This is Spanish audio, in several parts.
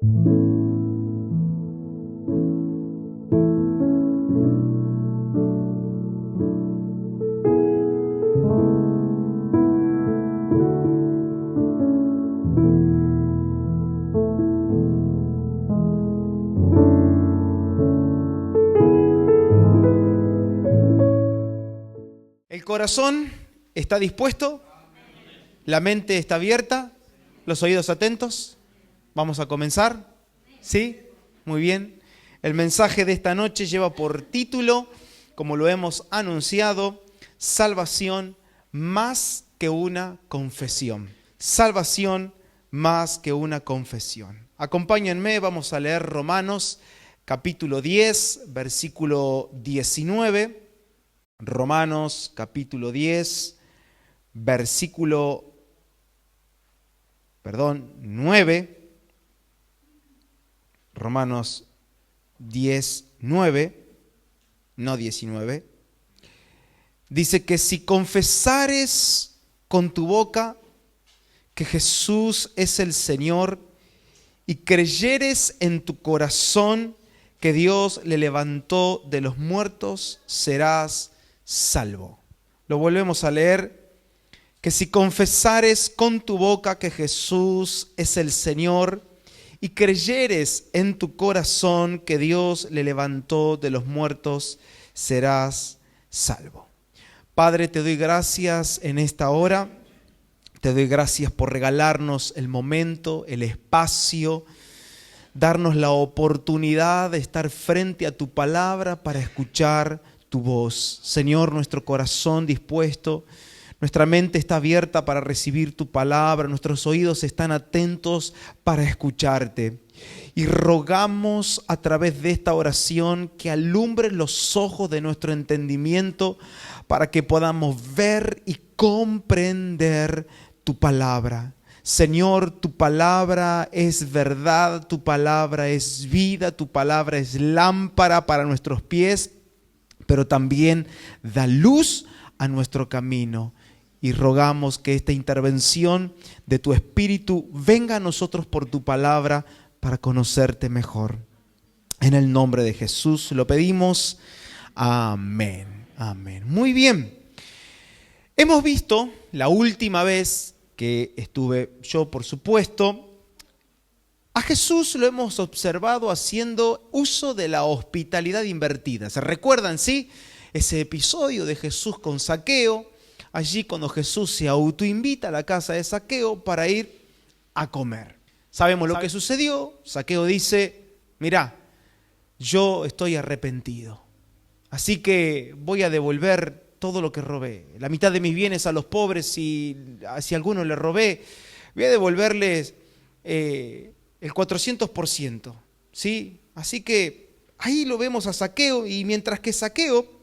¿El corazón está dispuesto? ¿La mente está abierta? ¿Los oídos atentos? ¿Vamos a comenzar? ¿Sí? Muy bien. El mensaje de esta noche lleva por título, como lo hemos anunciado, salvación más que una confesión. Salvación más que una confesión. Acompáñenme, vamos a leer Romanos capítulo 10, versículo 19. Romanos capítulo 10, versículo 9. Romanos 10, 9, no 19. Dice que si confesares con tu boca que Jesús es el Señor y creyeres en tu corazón que Dios le levantó de los muertos, serás salvo. Lo volvemos a leer, que si confesares con tu boca que Jesús es el Señor y creyeres en tu corazón que Dios le levantó de los muertos, serás salvo. Padre, te doy gracias en esta hora, te doy gracias por regalarnos el momento, el espacio, darnos la oportunidad de estar frente a tu palabra para escuchar tu voz. Señor, nuestro corazón dispuesto, nuestra mente está abierta para recibir tu palabra, nuestros oídos están atentos para escucharte. Y rogamos a través de esta oración que alumbres los ojos de nuestro entendimiento para que podamos ver y comprender tu palabra. Señor, tu palabra es verdad, tu palabra es vida, tu palabra es lámpara para nuestros pies, pero también da luz a nuestro camino. Y rogamos que esta intervención de tu Espíritu venga a nosotros por tu palabra para conocerte mejor. En el nombre de Jesús lo pedimos. Amén. Amén. Muy bien. Hemos visto la última vez que estuve yo, por supuesto, a Jesús lo hemos observado haciendo uso de la hospitalidad invertida. ¿Se recuerdan, sí? Ese episodio de Jesús con Zaqueo, allí cuando Jesús se autoinvita a la casa de Zaqueo para ir a comer. Sabemos lo que sucedió. Zaqueo dice, mirá, yo estoy arrepentido, así que voy a devolver todo lo que robé. La mitad de mis bienes a los pobres, y si a alguno le robé, voy a devolverles el 400%. ¿Sí? Así que ahí lo vemos a Zaqueo, y mientras que Zaqueo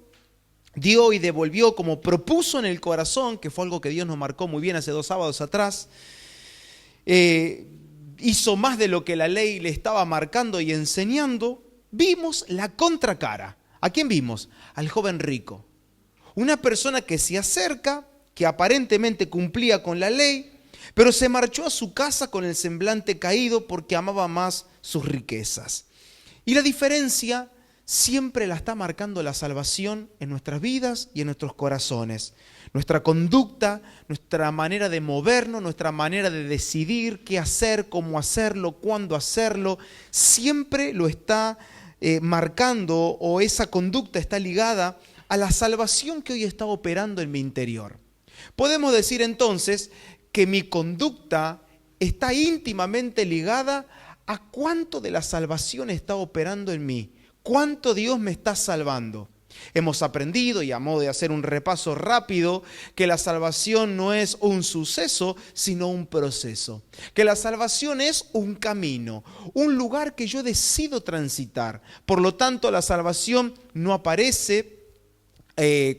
dio y devolvió como propuso en el corazón, que fue algo que Dios nos marcó muy bien hace 2 sábados atrás, hizo más de lo que la ley le estaba marcando y enseñando, vimos la contracara. ¿A quién vimos? Al joven rico. Una persona que se acerca, que aparentemente cumplía con la ley, pero se marchó a su casa con el semblante caído porque amaba más sus riquezas. Y la diferencia siempre la está marcando la salvación en nuestras vidas y en nuestros corazones. Nuestra conducta, nuestra manera de movernos, nuestra manera de decidir qué hacer, cómo hacerlo, cuándo hacerlo, siempre lo está marcando, o esa conducta está ligada a la salvación que hoy está operando en mi interior. Podemos decir entonces que mi conducta está íntimamente ligada a cuánto de la salvación está operando en mí, cuánto Dios me está salvando. Hemos aprendido, y a modo de hacer un repaso rápido, que la salvación no es un suceso, sino un proceso. Que la salvación es un camino, un lugar que yo decido transitar. Por lo tanto, la salvación no aparece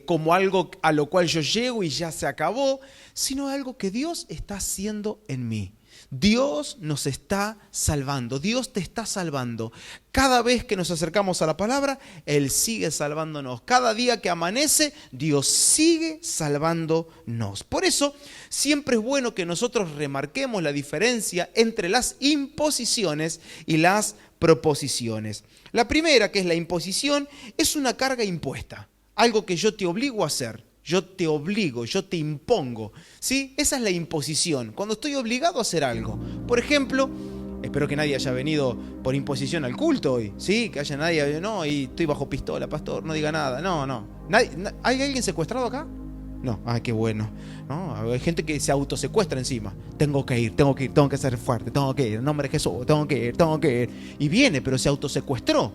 como algo a lo cual yo llego y ya se acabó, sino algo que Dios está haciendo en mí. Dios nos está salvando, Dios te está salvando. Cada vez que nos acercamos a la palabra, Él sigue salvándonos. Cada día que amanece, Dios sigue salvándonos. Por eso, siempre es bueno que nosotros remarquemos la diferencia entre las imposiciones y las proposiciones. La primera, que es la imposición, es una carga impuesta, algo que yo te obligo a hacer. Yo te obligo, yo te impongo, ¿sí? Esa es la imposición, cuando estoy obligado a hacer algo. Por ejemplo, espero que nadie haya venido por imposición al culto hoy, ¿sí? Que haya nadie, no, y estoy bajo pistola, pastor, no diga nada. No. ¿Hay alguien secuestrado acá? No, qué bueno. No, hay gente que se autosecuestra encima. Tengo que ir, tengo que ser fuerte, tengo que ir, en nombre de Jesús, tengo que ir. Y viene, pero se autosecuestró.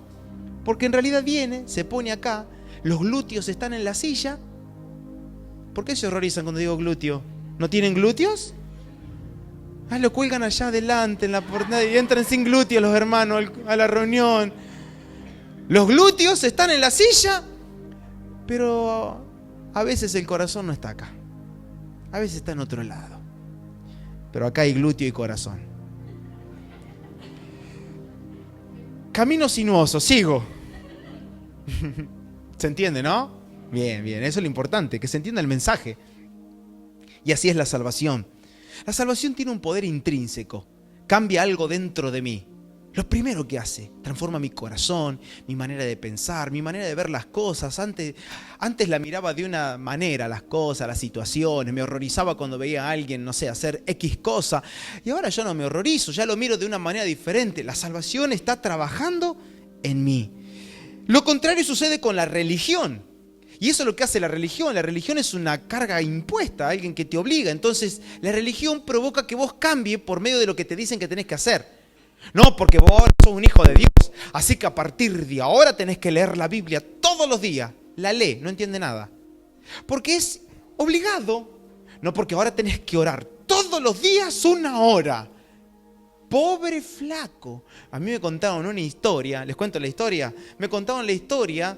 Porque en realidad viene, se pone acá, los glúteos están en la silla. ¿Por qué se horrorizan cuando digo glúteo? ¿No tienen glúteos? Lo cuelgan allá adelante en la puerta y entran sin glúteos los hermanos a la reunión. Los glúteos están en la silla, pero a veces el corazón no está acá. A veces está en otro lado. Pero acá hay glúteo y corazón. Camino sinuoso, sigo. ¿Se entiende, no? Bien, eso es lo importante, que se entienda el mensaje. Y así es la salvación. La salvación tiene un poder intrínseco, cambia algo dentro de mí. Lo primero que hace, transforma mi corazón, mi manera de pensar, mi manera de ver las cosas. Antes la miraba de una manera, las cosas, las situaciones, me horrorizaba cuando veía a alguien, no sé, hacer X cosa. Y ahora ya no me horrorizo, ya lo miro de una manera diferente. La salvación está trabajando en mí. Lo contrario sucede con la religión. Y eso es lo que hace la religión. La religión es una carga impuesta, alguien que te obliga. Entonces, la religión provoca que vos cambies por medio de lo que te dicen que tenés que hacer. No, porque vos ahora sos un hijo de Dios. Así que a partir de ahora tenés que leer la Biblia todos los días. La lee, no entiende nada. Porque es obligado. No, porque ahora tenés que orar todos los días 1 hora. Pobre flaco. A mí me contaron una historia. ¿Les cuento la historia? Me contaron la historia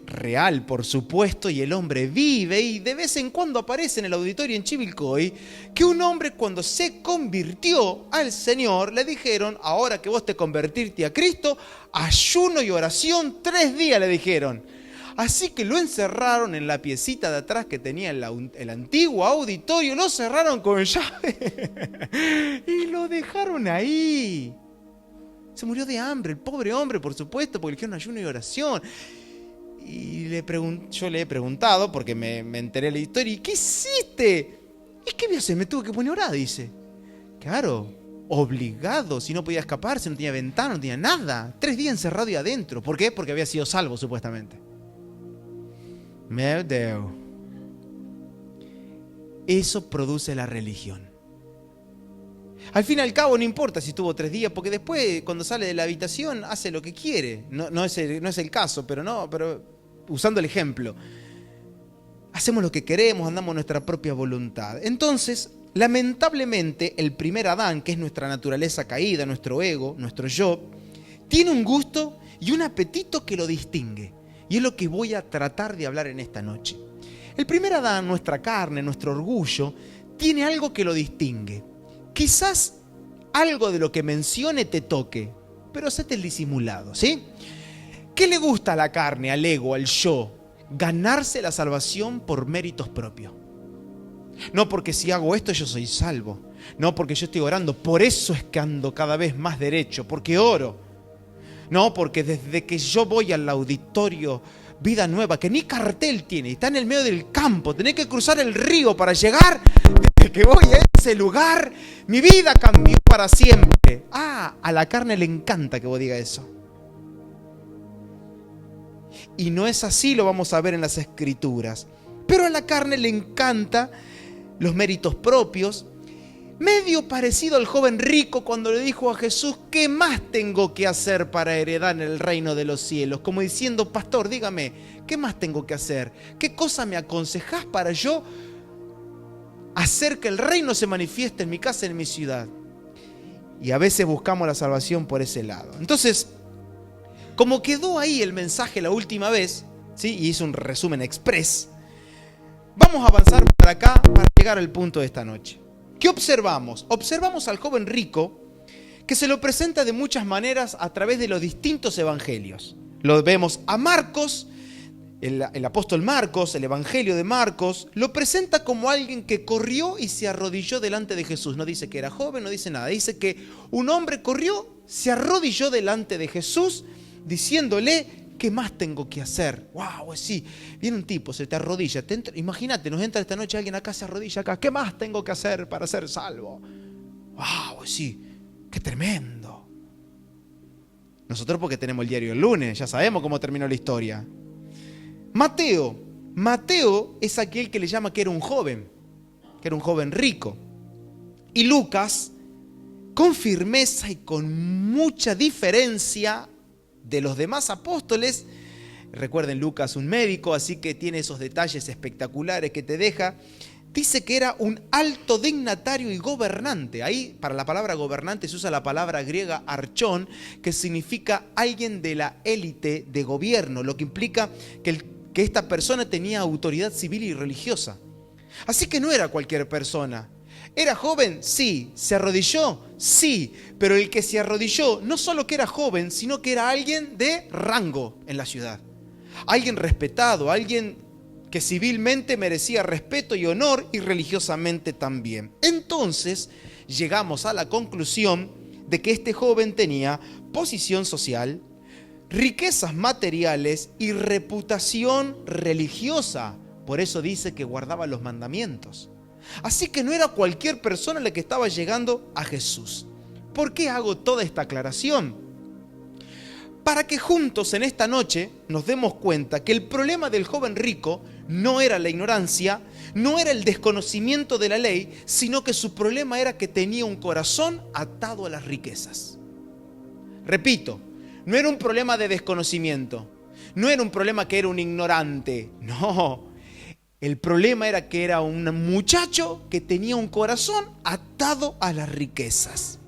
real, por supuesto, y el hombre vive y de vez en cuando aparece en el auditorio en Chivilcoy que un hombre, cuando se convirtió al Señor, le dijeron: ahora que vos te convertiste a Cristo, ayuno y oración 3 días, le dijeron. Así que lo encerraron en la piecita de atrás que tenía el antiguo auditorio, lo cerraron con llave y lo dejaron ahí. Se murió de hambre el pobre hombre, por supuesto, porque le dijeron ayuno y oración. Y yo le he preguntado, porque me enteré de la historia, ¿y qué hiciste? ¿Y qué voy a hacer? Me tuve que poner a orar, dice. Claro, obligado, si no podía escaparse, no tenía ventana, no tenía nada. 3 días encerrado y adentro. ¿Por qué? Porque había sido salvo, supuestamente. Meu Deus. Eso produce la religión. Al fin y al cabo no importa si estuvo 3 días, porque después cuando sale de la habitación hace lo que quiere. No es el caso, pero usando el ejemplo. Hacemos lo que queremos, andamos nuestra propia voluntad. Entonces, lamentablemente, el primer Adán, que es nuestra naturaleza caída, nuestro ego, nuestro yo, tiene un gusto y un apetito que lo distingue. Y es lo que voy a tratar de hablar en esta noche. El primer Adán, nuestra carne, nuestro orgullo, tiene algo que lo distingue. Quizás algo de lo que mencione te toque, pero hacete el disimulado, ¿sí? ¿Qué le gusta a la carne, al ego, al yo? Ganarse la salvación por méritos propios. No porque si hago esto yo soy salvo. No porque yo estoy orando, por eso es que ando cada vez más derecho, porque oro. No, porque desde que yo voy al auditorio Vida Nueva, que ni cartel tiene, está en el medio del campo, tenés que cruzar el río para llegar. Desde que voy a ese lugar, mi vida cambió para siempre. A la carne le encanta que vos digas eso. Y no es así, lo vamos a ver en las Escrituras. Pero a la carne le encanta los méritos propios. Medio parecido al joven rico cuando le dijo a Jesús: ¿qué más tengo que hacer para heredar el reino de los cielos? Como diciendo: pastor, dígame, ¿qué más tengo que hacer? ¿Qué cosa me aconsejás para yo hacer que el reino se manifieste en mi casa, en mi ciudad? Y a veces buscamos la salvación por ese lado. Entonces, como quedó ahí el mensaje la última vez, ¿sí? Y hice un resumen express, vamos a avanzar para acá para llegar al punto de esta noche. ¿Qué observamos? Observamos al joven rico que se lo presenta de muchas maneras a través de los distintos evangelios. Lo vemos a Marcos, el apóstol Marcos, el evangelio de Marcos, lo presenta como alguien que corrió y se arrodilló delante de Jesús. No dice que era joven, no dice nada. Dice que un hombre corrió, se arrodilló delante de Jesús, diciéndole: ¿qué más tengo que hacer? ¡Wow! Sí, viene un tipo, se te arrodilla. Imagínate, nos entra esta noche alguien acá, se arrodilla acá. ¿Qué más tengo que hacer para ser salvo? ¡Wow! Sí, qué tremendo. Nosotros porque tenemos el diario el lunes, ya sabemos cómo terminó la historia. Mateo es aquel que le llama que era un joven rico. Y Lucas, con firmeza y con mucha diferencia de los demás apóstoles, recuerden, Lucas un médico, así que tiene esos detalles espectaculares que te deja, dice que era un alto dignatario y gobernante. Ahí para la palabra gobernante se usa la palabra griega archón, que significa alguien de la élite de gobierno, lo que implica que esta persona tenía autoridad civil y religiosa. Así que no era cualquier persona. ¿Era joven? Sí. ¿Se arrodilló? Sí. Pero el que se arrodilló no solo que era joven, sino que era alguien de rango en la ciudad. Alguien respetado, alguien que civilmente merecía respeto y honor, y religiosamente también. Entonces llegamos a la conclusión de que este joven tenía posición social, riquezas materiales y reputación religiosa. Por eso dice que guardaba los mandamientos. Así que no era cualquier persona la que estaba llegando a Jesús. ¿Por qué hago toda esta aclaración? Para que juntos en esta noche nos demos cuenta que el problema del joven rico no era la ignorancia, no era el desconocimiento de la ley, sino que su problema era que tenía un corazón atado a las riquezas. Repito, no era un problema de desconocimiento, no era un problema que era un ignorante, no. El problema era que era un muchacho que tenía un corazón atado a las riquezas.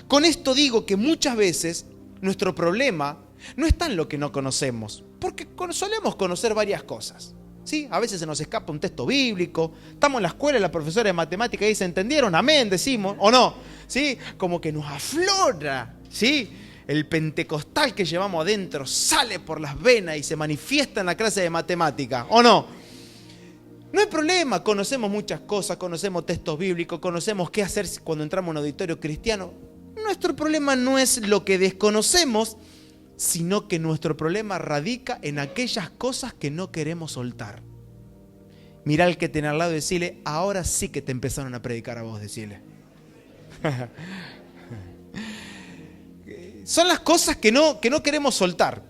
Con esto digo que muchas veces nuestro problema no está en lo que no conocemos, porque solemos conocer varias cosas, ¿sí? A veces se nos escapa un texto bíblico, estamos en la escuela y la profesora de matemática dice: ¿entendieron? Amén, decimos, ¿o no? ¿Sí? Como que nos aflora, ¿sí? El pentecostal que llevamos adentro sale por las venas y se manifiesta en la clase de matemática, ¿o no? No hay problema, conocemos muchas cosas, conocemos textos bíblicos, conocemos qué hacer cuando entramos a un auditorio cristiano. Nuestro problema no es lo que desconocemos, sino que nuestro problema radica en aquellas cosas que no queremos soltar. Mirá al que tiene al lado y decirle: ahora sí que te empezaron a predicar a vos, decirle. Son las cosas que no queremos soltar.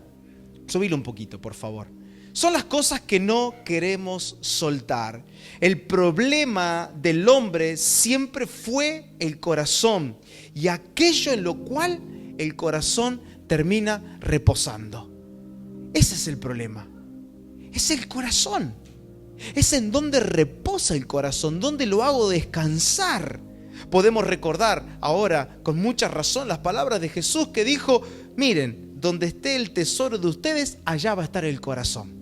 Subilo un poquito, por favor. Son las cosas que no queremos soltar. El problema del hombre siempre fue el corazón y aquello en lo cual el corazón termina reposando. Ese es el problema. Es el corazón. Es en donde reposa el corazón, donde lo hago descansar. Podemos recordar ahora con mucha razón las palabras de Jesús que dijo: miren, donde esté el tesoro de ustedes, allá va a estar el corazón.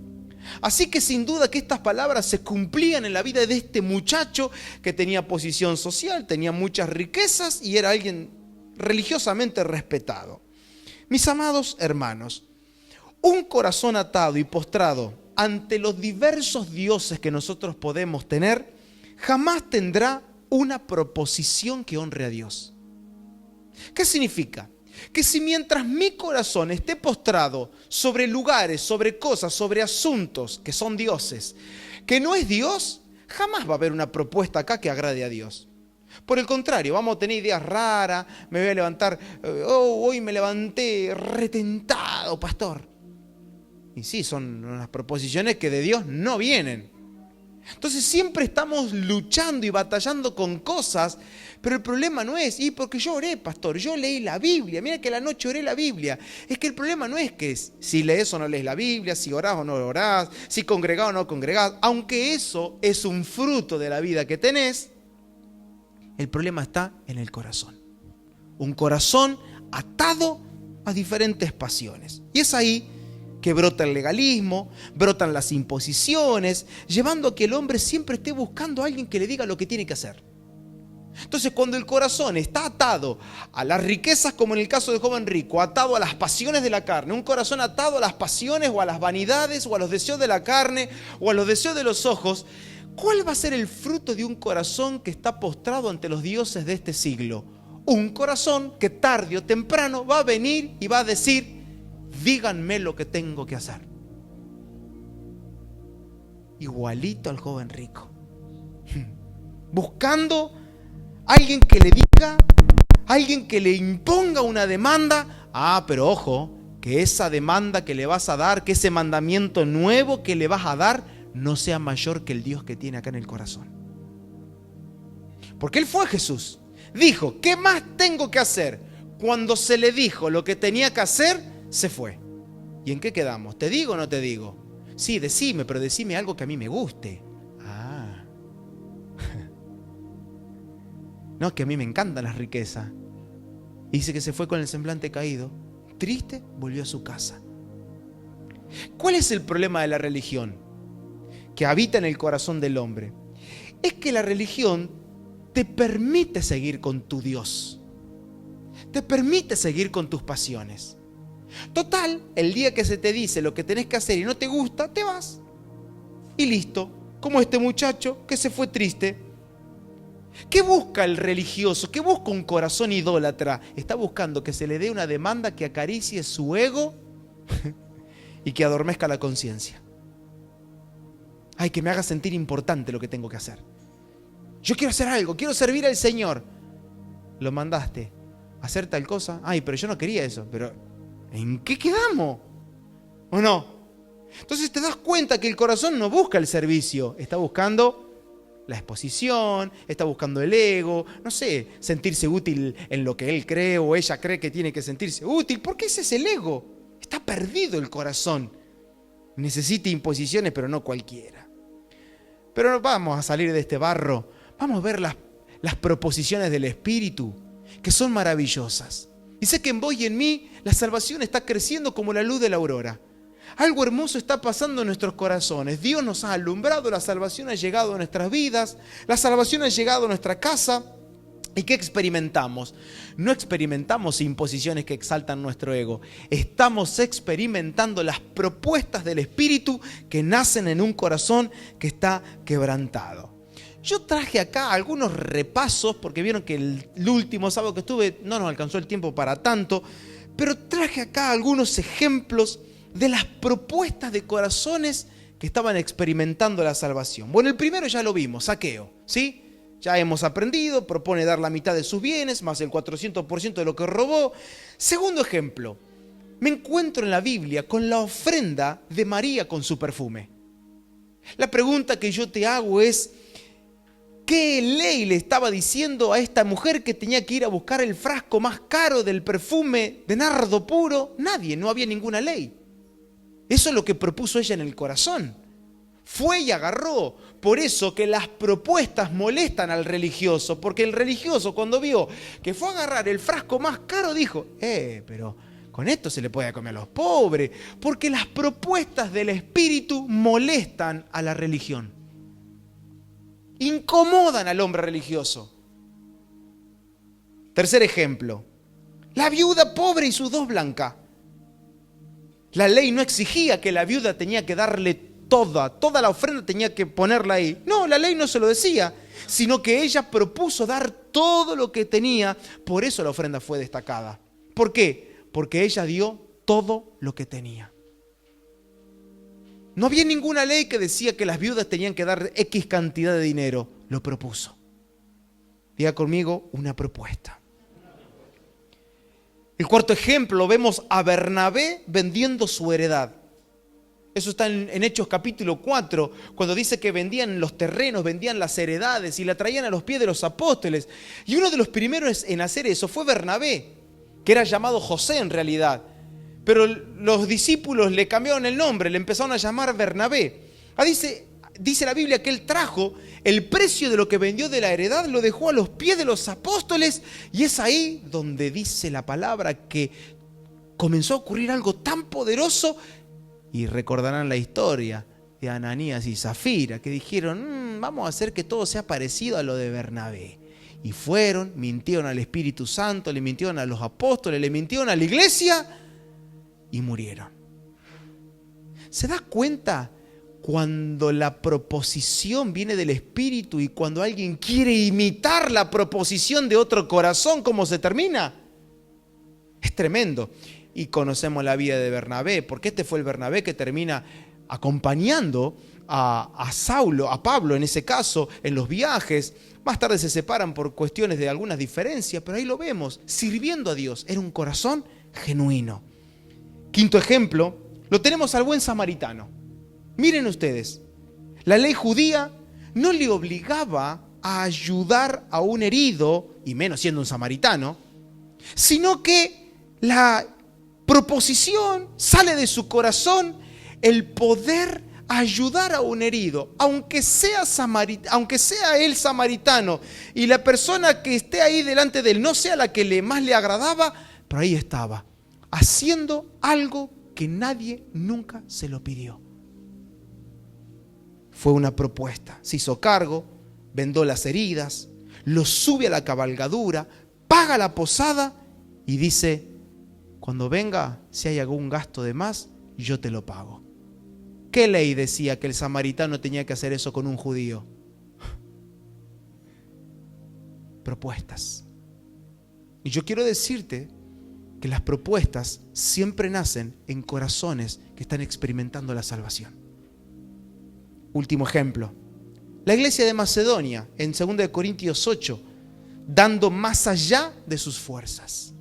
Así que sin duda que estas palabras se cumplían en la vida de este muchacho que tenía posición social, tenía muchas riquezas y era alguien religiosamente respetado. Mis amados hermanos, un corazón atado y postrado ante los diversos dioses que nosotros podemos tener, jamás tendrá una proposición que honre a Dios. ¿Qué significa? Que si mientras mi corazón esté postrado sobre lugares, sobre cosas, sobre asuntos que son dioses, que no es Dios, jamás va a haber una propuesta acá que agrade a Dios. Por el contrario, vamos a tener ideas raras, me voy a levantar, hoy me levanté retentado, pastor. Y sí, son unas proposiciones que de Dios no vienen. Entonces siempre estamos luchando y batallando con cosas, pero el problema no es: y porque yo oré, pastor, yo leí la Biblia, mira que la noche oré la Biblia. Es que el problema no es que si lees o no lees la Biblia, si orás o no orás, si congregás o no congregás, aunque eso es un fruto de la vida que tenés, el problema está en el corazón. Un corazón atado a diferentes pasiones. Y es ahí que brota el legalismo, brotan las imposiciones, llevando a que el hombre siempre esté buscando a alguien que le diga lo que tiene que hacer. Entonces, cuando el corazón está atado a las riquezas, como en el caso del joven rico, atado a las pasiones de la carne, un corazón atado a las pasiones o a las vanidades o a los deseos de la carne o a los deseos de los ojos, ¿cuál va a ser el fruto de un corazón que está postrado ante los dioses de este siglo? Un corazón que tarde o temprano va a venir y va a decir: díganme lo que tengo que hacer. Igualito al joven rico, buscando alguien que le diga, alguien que le imponga una demanda. Pero ojo, que esa demanda que le vas a dar, que ese mandamiento nuevo que le vas a dar, no sea mayor que el Dios que tiene acá en el corazón. Porque Él fue Jesús. Dijo: ¿qué más tengo que hacer? Cuando se le dijo lo que tenía que hacer, se fue. ¿Y en qué quedamos? ¿Te digo o no te digo? Sí, decime, pero decime algo que a mí me guste. No, que a mí me encantan las riquezas. Dice que se fue con el semblante caído. Triste, volvió a su casa. ¿Cuál es el problema de la religión que habita en el corazón del hombre? Es que la religión te permite seguir con tu Dios. Te permite seguir con tus pasiones. Total, el día que se te dice lo que tenés que hacer y no te gusta, te vas. Y listo, como este muchacho que se fue triste. ¿Qué busca el religioso? ¿Qué busca un corazón idólatra? Está buscando que se le dé una demanda que acaricie su ego y que adormezca la conciencia. Ay, que me haga sentir importante lo que tengo que hacer. Yo quiero hacer algo, quiero servir al Señor. Lo mandaste a hacer tal cosa. Ay, pero yo no quería eso. Pero ¿en qué quedamos? ¿O no? Entonces te das cuenta que el corazón no busca el servicio, está buscando la exposición, está buscando el ego, no sé, sentirse útil en lo que él cree o ella cree que tiene que sentirse útil, porque ese es el ego. Está perdido el corazón. Necesita imposiciones, pero no cualquiera. Pero no vamos a salir de este barro, vamos a ver las proposiciones del Espíritu, que son maravillosas. Dice que en vos y en mí la salvación está creciendo como la luz de la aurora. Algo hermoso está pasando en nuestros corazones. Dios nos ha alumbrado, la salvación ha llegado a nuestras vidas, la salvación ha llegado a nuestra casa. ¿Y qué experimentamos? No experimentamos imposiciones que exaltan nuestro ego. Estamos experimentando las propuestas del Espíritu que nacen en un corazón que está quebrantado. Yo traje acá algunos repasos, porque vieron que el último sábado que estuve no nos alcanzó el tiempo para tanto, pero traje acá algunos ejemplos de las propuestas de corazones que estaban experimentando la salvación. Bueno, el primero ya lo vimos, Zaqueo, ¿sí? Ya hemos aprendido, propone dar la mitad de sus bienes, más el 400% de lo que robó. Segundo ejemplo, me encuentro en la Biblia con la ofrenda de María con su perfume. La pregunta que yo te hago es, ¿qué ley le estaba diciendo a esta mujer que tenía que ir a buscar el frasco más caro del perfume de nardo puro? Nadie, no había ninguna ley. Eso es lo que propuso ella en el corazón. Fue y agarró. Por eso que las propuestas molestan al religioso, porque el religioso cuando vio que fue a agarrar el frasco más caro dijo, pero con esto se le puede comer a los pobres, porque las propuestas del Espíritu molestan a la religión. Incomodan al hombre religioso. Tercer ejemplo, la viuda pobre y sus dos blancas. La ley no exigía que la viuda tenía que darle toda la ofrenda tenía que ponerla ahí. No, la ley no se lo decía, sino que ella propuso dar todo lo que tenía. Por eso la ofrenda fue destacada. ¿Por qué? Porque ella dio todo lo que tenía. No había ninguna ley que decía que las viudas tenían que dar X cantidad de dinero. Lo propuso. Diga conmigo, una propuesta. El cuarto ejemplo, vemos a Bernabé vendiendo su heredad. Eso está en Hechos capítulo 4, cuando dice que vendían los terrenos, vendían las heredades y la traían a los pies de los apóstoles. Y uno de los primeros en hacer eso fue Bernabé, que era llamado José en realidad. Pero los discípulos le cambiaron el nombre, le empezaron a llamar Bernabé. Dice la Biblia que él trajo el precio de lo que vendió de la heredad, lo dejó a los pies de los apóstoles, y es ahí donde dice la palabra que comenzó a ocurrir algo tan poderoso. Y recordarán la historia de Ananías y Zafira, que dijeron, vamos a hacer que todo sea parecido a lo de Bernabé. Y fueron, mintieron al Espíritu Santo, le mintieron a los apóstoles, le mintieron a la iglesia y murieron. ¿Se da cuenta cuando la proposición viene del Espíritu y cuando alguien quiere imitar la proposición de otro corazón, cómo se termina? Es tremendo. Y conocemos la vida de Bernabé, porque este fue el Bernabé que termina acompañando a Saulo, a Pablo en ese caso, en los viajes. Más tarde se separan por cuestiones de algunas diferencias, pero ahí lo vemos, sirviendo a Dios. Era un corazón genuino. Quinto ejemplo, lo tenemos al buen samaritano. Miren ustedes, la ley judía no le obligaba a ayudar a un herido, y menos siendo un samaritano, sino que la proposición sale de su corazón, el poder ayudar a un herido, aunque sea él samaritano y la persona que esté ahí delante de él no sea la que más le agradaba, pero ahí estaba, haciendo algo que nadie nunca se lo pidió. Fue una propuesta, se hizo cargo, vendó las heridas, lo sube a la cabalgadura, paga la posada y dice: cuando venga, si hay algún gasto de más, yo te lo pago. ¿Qué ley decía que el samaritano tenía que hacer eso con un judío? Propuestas. Y yo quiero decirte que las propuestas siempre nacen en corazones que están experimentando la salvación. Último ejemplo. La iglesia de Macedonia, en 2 Corintios 8, dando más allá de sus fuerzas.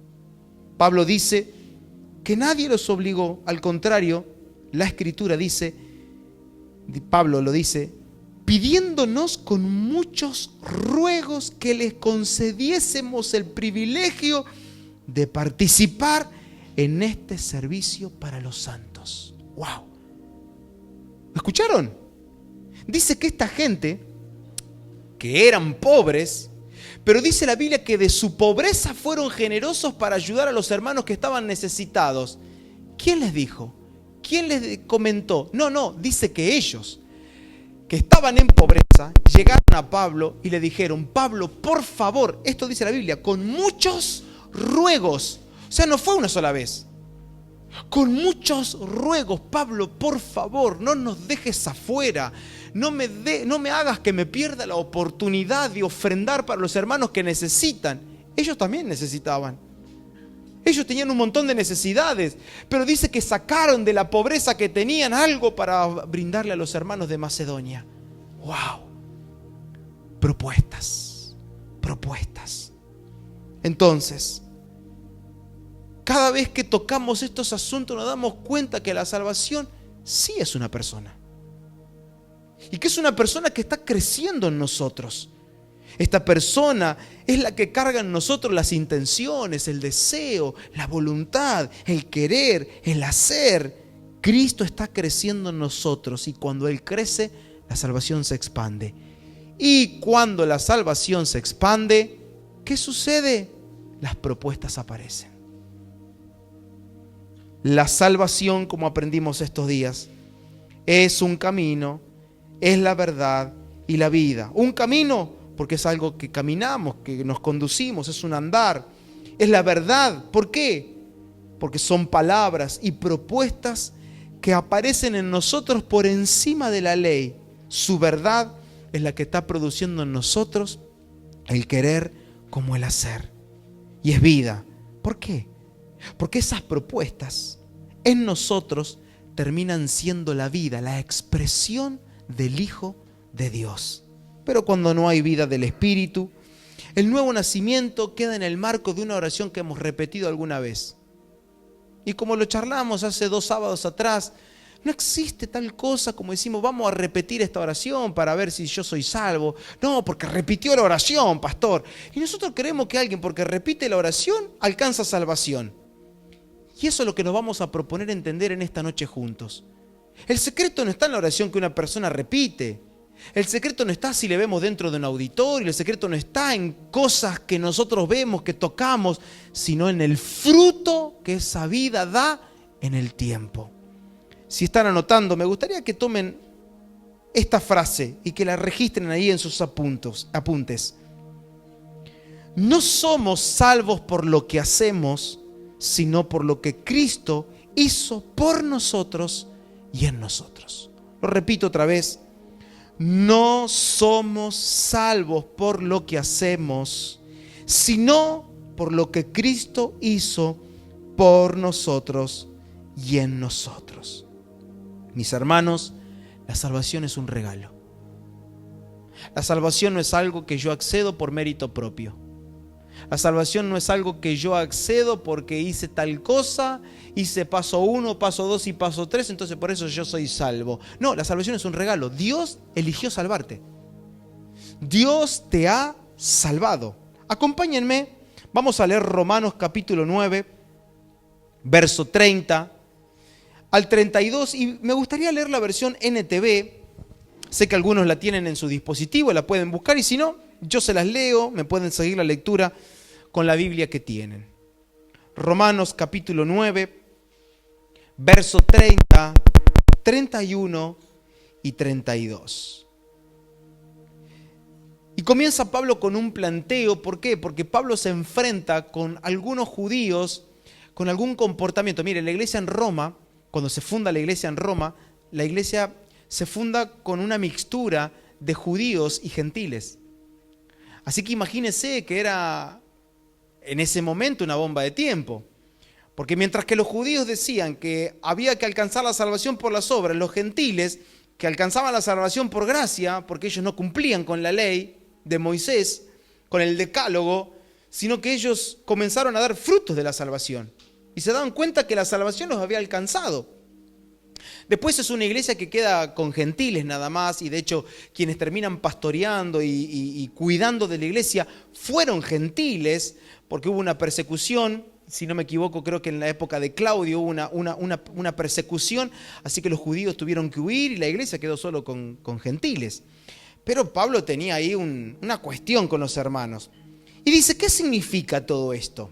Pablo dice que nadie los obligó, al contrario, la Escritura dice, Pablo lo dice, pidiéndonos con muchos ruegos que les concediésemos el privilegio de participar en este servicio para los santos. ¡Wow! ¿Escucharon? Dice que esta gente, que eran pobres, pero dice la Biblia que de su pobreza fueron generosos para ayudar a los hermanos que estaban necesitados. ¿Quién les dijo? ¿Quién les comentó? No, dice que ellos, que estaban en pobreza, llegaron a Pablo y le dijeron: Pablo, por favor, esto dice la Biblia, con muchos ruegos. O sea, no fue una sola vez. Con muchos ruegos: Pablo, por favor, no nos dejes afuera. No me hagas que me pierda la oportunidad de ofrendar para los hermanos que necesitan. Ellos también necesitaban. Ellos tenían un montón de necesidades, pero dice que sacaron de la pobreza que tenían algo para brindarle a los hermanos de Macedonia. ¡Wow! Propuestas. Entonces, cada vez que tocamos estos asuntos nos damos cuenta que la salvación sí es una persona. Y que es una persona que está creciendo en nosotros. Esta persona es la que carga en nosotros las intenciones, el deseo, la voluntad, el querer, el hacer. Cristo está creciendo en nosotros y cuando Él crece, la salvación se expande. Y cuando la salvación se expande, ¿qué sucede? Las propuestas aparecen. La salvación, como aprendimos estos días, es un camino, es la verdad y la vida. Un camino porque es algo que caminamos, que nos conducimos, es un andar. Es la verdad. ¿Por qué? Porque son palabras y propuestas que aparecen en nosotros por encima de la ley. Su verdad es la que está produciendo en nosotros el querer como el hacer. Y es vida. ¿Por qué? Porque esas propuestas en nosotros terminan siendo la vida, la expresión del Hijo de Dios. Pero cuando no hay vida del Espíritu, el nuevo nacimiento queda en el marco de una oración que hemos repetido alguna vez. Y como lo charlamos hace 2 sábados atrás, no existe tal cosa como decimos: vamos a repetir esta oración para ver si yo soy salvo. No, porque repitió la oración, pastor. Y nosotros creemos que alguien, porque repite la oración, alcanza salvación. Y eso es lo que nos vamos a proponer entender en esta noche juntos. El secreto no está en la oración que una persona repite. El secreto no está si le vemos dentro de un auditorio. El secreto no está en cosas que nosotros vemos, que tocamos, sino en el fruto que esa vida da en el tiempo. Si están anotando, me gustaría que tomen esta frase y que la registren ahí en sus apuntes. no somos salvos por lo que hacemos, sino por lo que Cristo hizo por nosotros y en nosotros. Lo repito otra vez. No somos salvos por lo que hacemos, sino por lo que Cristo hizo por nosotros y en nosotros. Mis hermanos, la salvación es un regalo. La salvación no es algo que yo accedo por mérito propio. La salvación no es algo que yo accedo porque hice tal cosa, hice paso 1, paso 2 y paso 3, entonces por eso yo soy salvo. No, la salvación es un regalo. Dios eligió salvarte. Dios te ha salvado. Acompáñenme, vamos a leer Romanos capítulo 9, verso 30 al 32, y me gustaría leer la versión NTV. Sé que algunos la tienen en su dispositivo, la pueden buscar, y si no, yo se las leo, me pueden seguir la lectura con la Biblia que tienen. Romanos capítulo 9, verso 30, 31 y 32. Y comienza Pablo con un planteo. ¿Por qué? Porque Pablo se enfrenta con algunos judíos con algún comportamiento. Mire, la iglesia en Roma, cuando se funda la iglesia en Roma, la iglesia se funda con una mixtura de judíos y gentiles. Así que imagínense que era en ese momento una bomba de tiempo. Porque mientras que los judíos decían que había que alcanzar la salvación por las obras, los gentiles que alcanzaban la salvación por gracia, porque ellos no cumplían con la ley de Moisés, con el decálogo, sino que ellos comenzaron a dar frutos de la salvación. Y se daban cuenta que la salvación los había alcanzado. Después es una iglesia que queda con gentiles nada más, y de hecho quienes terminan pastoreando y cuidando de la iglesia fueron gentiles, porque hubo una persecución. Si no me equivoco, creo que en la época de Claudio hubo una persecución, así que los judíos tuvieron que huir y la iglesia quedó solo con gentiles. Pero Pablo tenía ahí una cuestión con los hermanos. Y dice, ¿qué significa todo esto?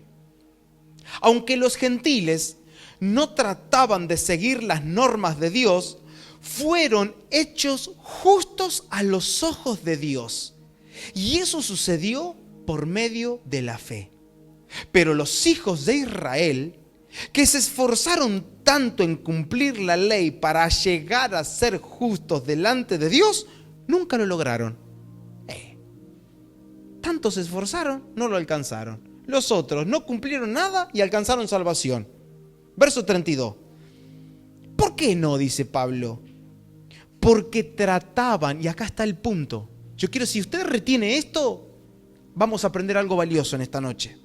Aunque los gentiles no trataban de seguir las normas de Dios, fueron hechos justos a los ojos de Dios. Y eso sucedió por medio de la fe. Pero los hijos de Israel, que se esforzaron tanto en cumplir la ley para llegar a ser justos delante de Dios, nunca lo lograron. Tanto se esforzaron, no lo alcanzaron. Los otros no cumplieron nada y alcanzaron salvación. Verso 32. ¿Por qué no? Dice Pablo. Porque trataban, y acá está el punto. Yo quiero, si usted retiene esto, vamos a aprender algo valioso en esta noche.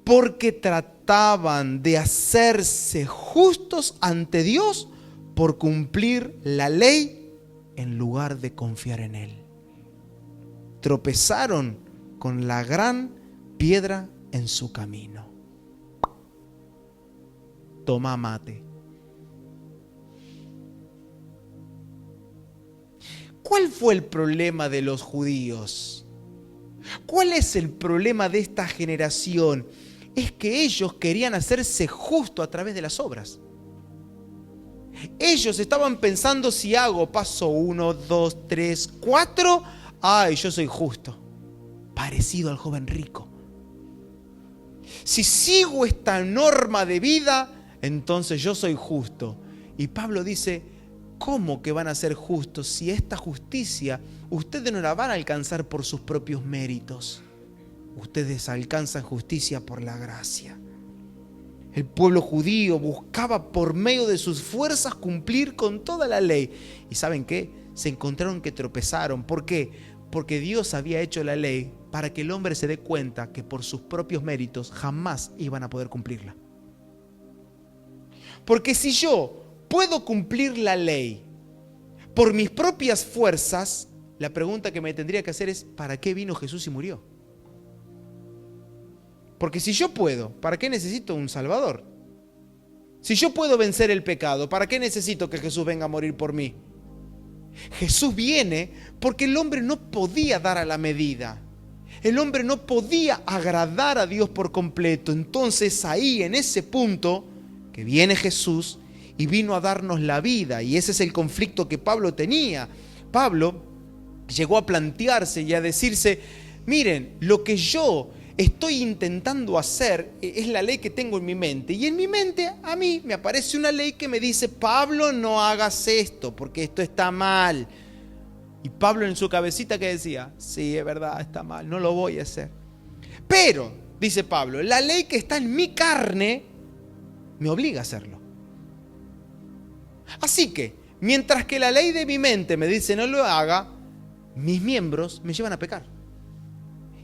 Porque trataban de hacerse justos ante Dios por cumplir la ley en lugar de confiar en Él. Tropezaron con la gran piedra en su camino. Toma mate. ¿Cuál fue el problema de los judíos? ¿Cuál es el problema de esta generación? Es que ellos querían hacerse justo a través de las obras. Ellos estaban pensando, si hago paso 1, 2, 3, 4, ay, yo soy justo. Parecido al joven rico. Si sigo esta norma de vida, entonces yo soy justo. Y Pablo dice, ¿cómo que van a ser justos si esta justicia ustedes no la van a alcanzar por sus propios méritos? Ustedes alcanzan justicia por la gracia. El pueblo judío buscaba por medio de sus fuerzas cumplir con toda la ley. ¿Y saben qué? Se encontraron que tropezaron. ¿Por qué? Porque Dios había hecho la ley para que el hombre se dé cuenta que por sus propios méritos jamás iban a poder cumplirla. Porque si yo puedo cumplir la ley por mis propias fuerzas, la pregunta que me tendría que hacer es, ¿para qué vino Jesús y murió? Porque si yo puedo, ¿para qué necesito un Salvador? Si yo puedo vencer el pecado, ¿para qué necesito que Jesús venga a morir por mí? Jesús viene porque el hombre no podía dar a la medida. El hombre no podía agradar a Dios por completo. Entonces ahí, en ese punto, que viene Jesús y vino a darnos la vida. Y ese es el conflicto que Pablo tenía. Pablo llegó a plantearse y a decirse, miren, lo que yo estoy intentando hacer es la ley que tengo en mi mente. Y en mi mente a mí me aparece una ley que me dice: Pablo, no hagas esto porque esto está mal. Y Pablo en su cabecita, ¿qué decía? Sí, es verdad, está mal, no lo voy a hacer. Pero, dice Pablo, la ley que está en mi carne me obliga a hacerlo. Así que, mientras que la ley de mi mente me dice no lo haga, mis miembros me llevan a pecar.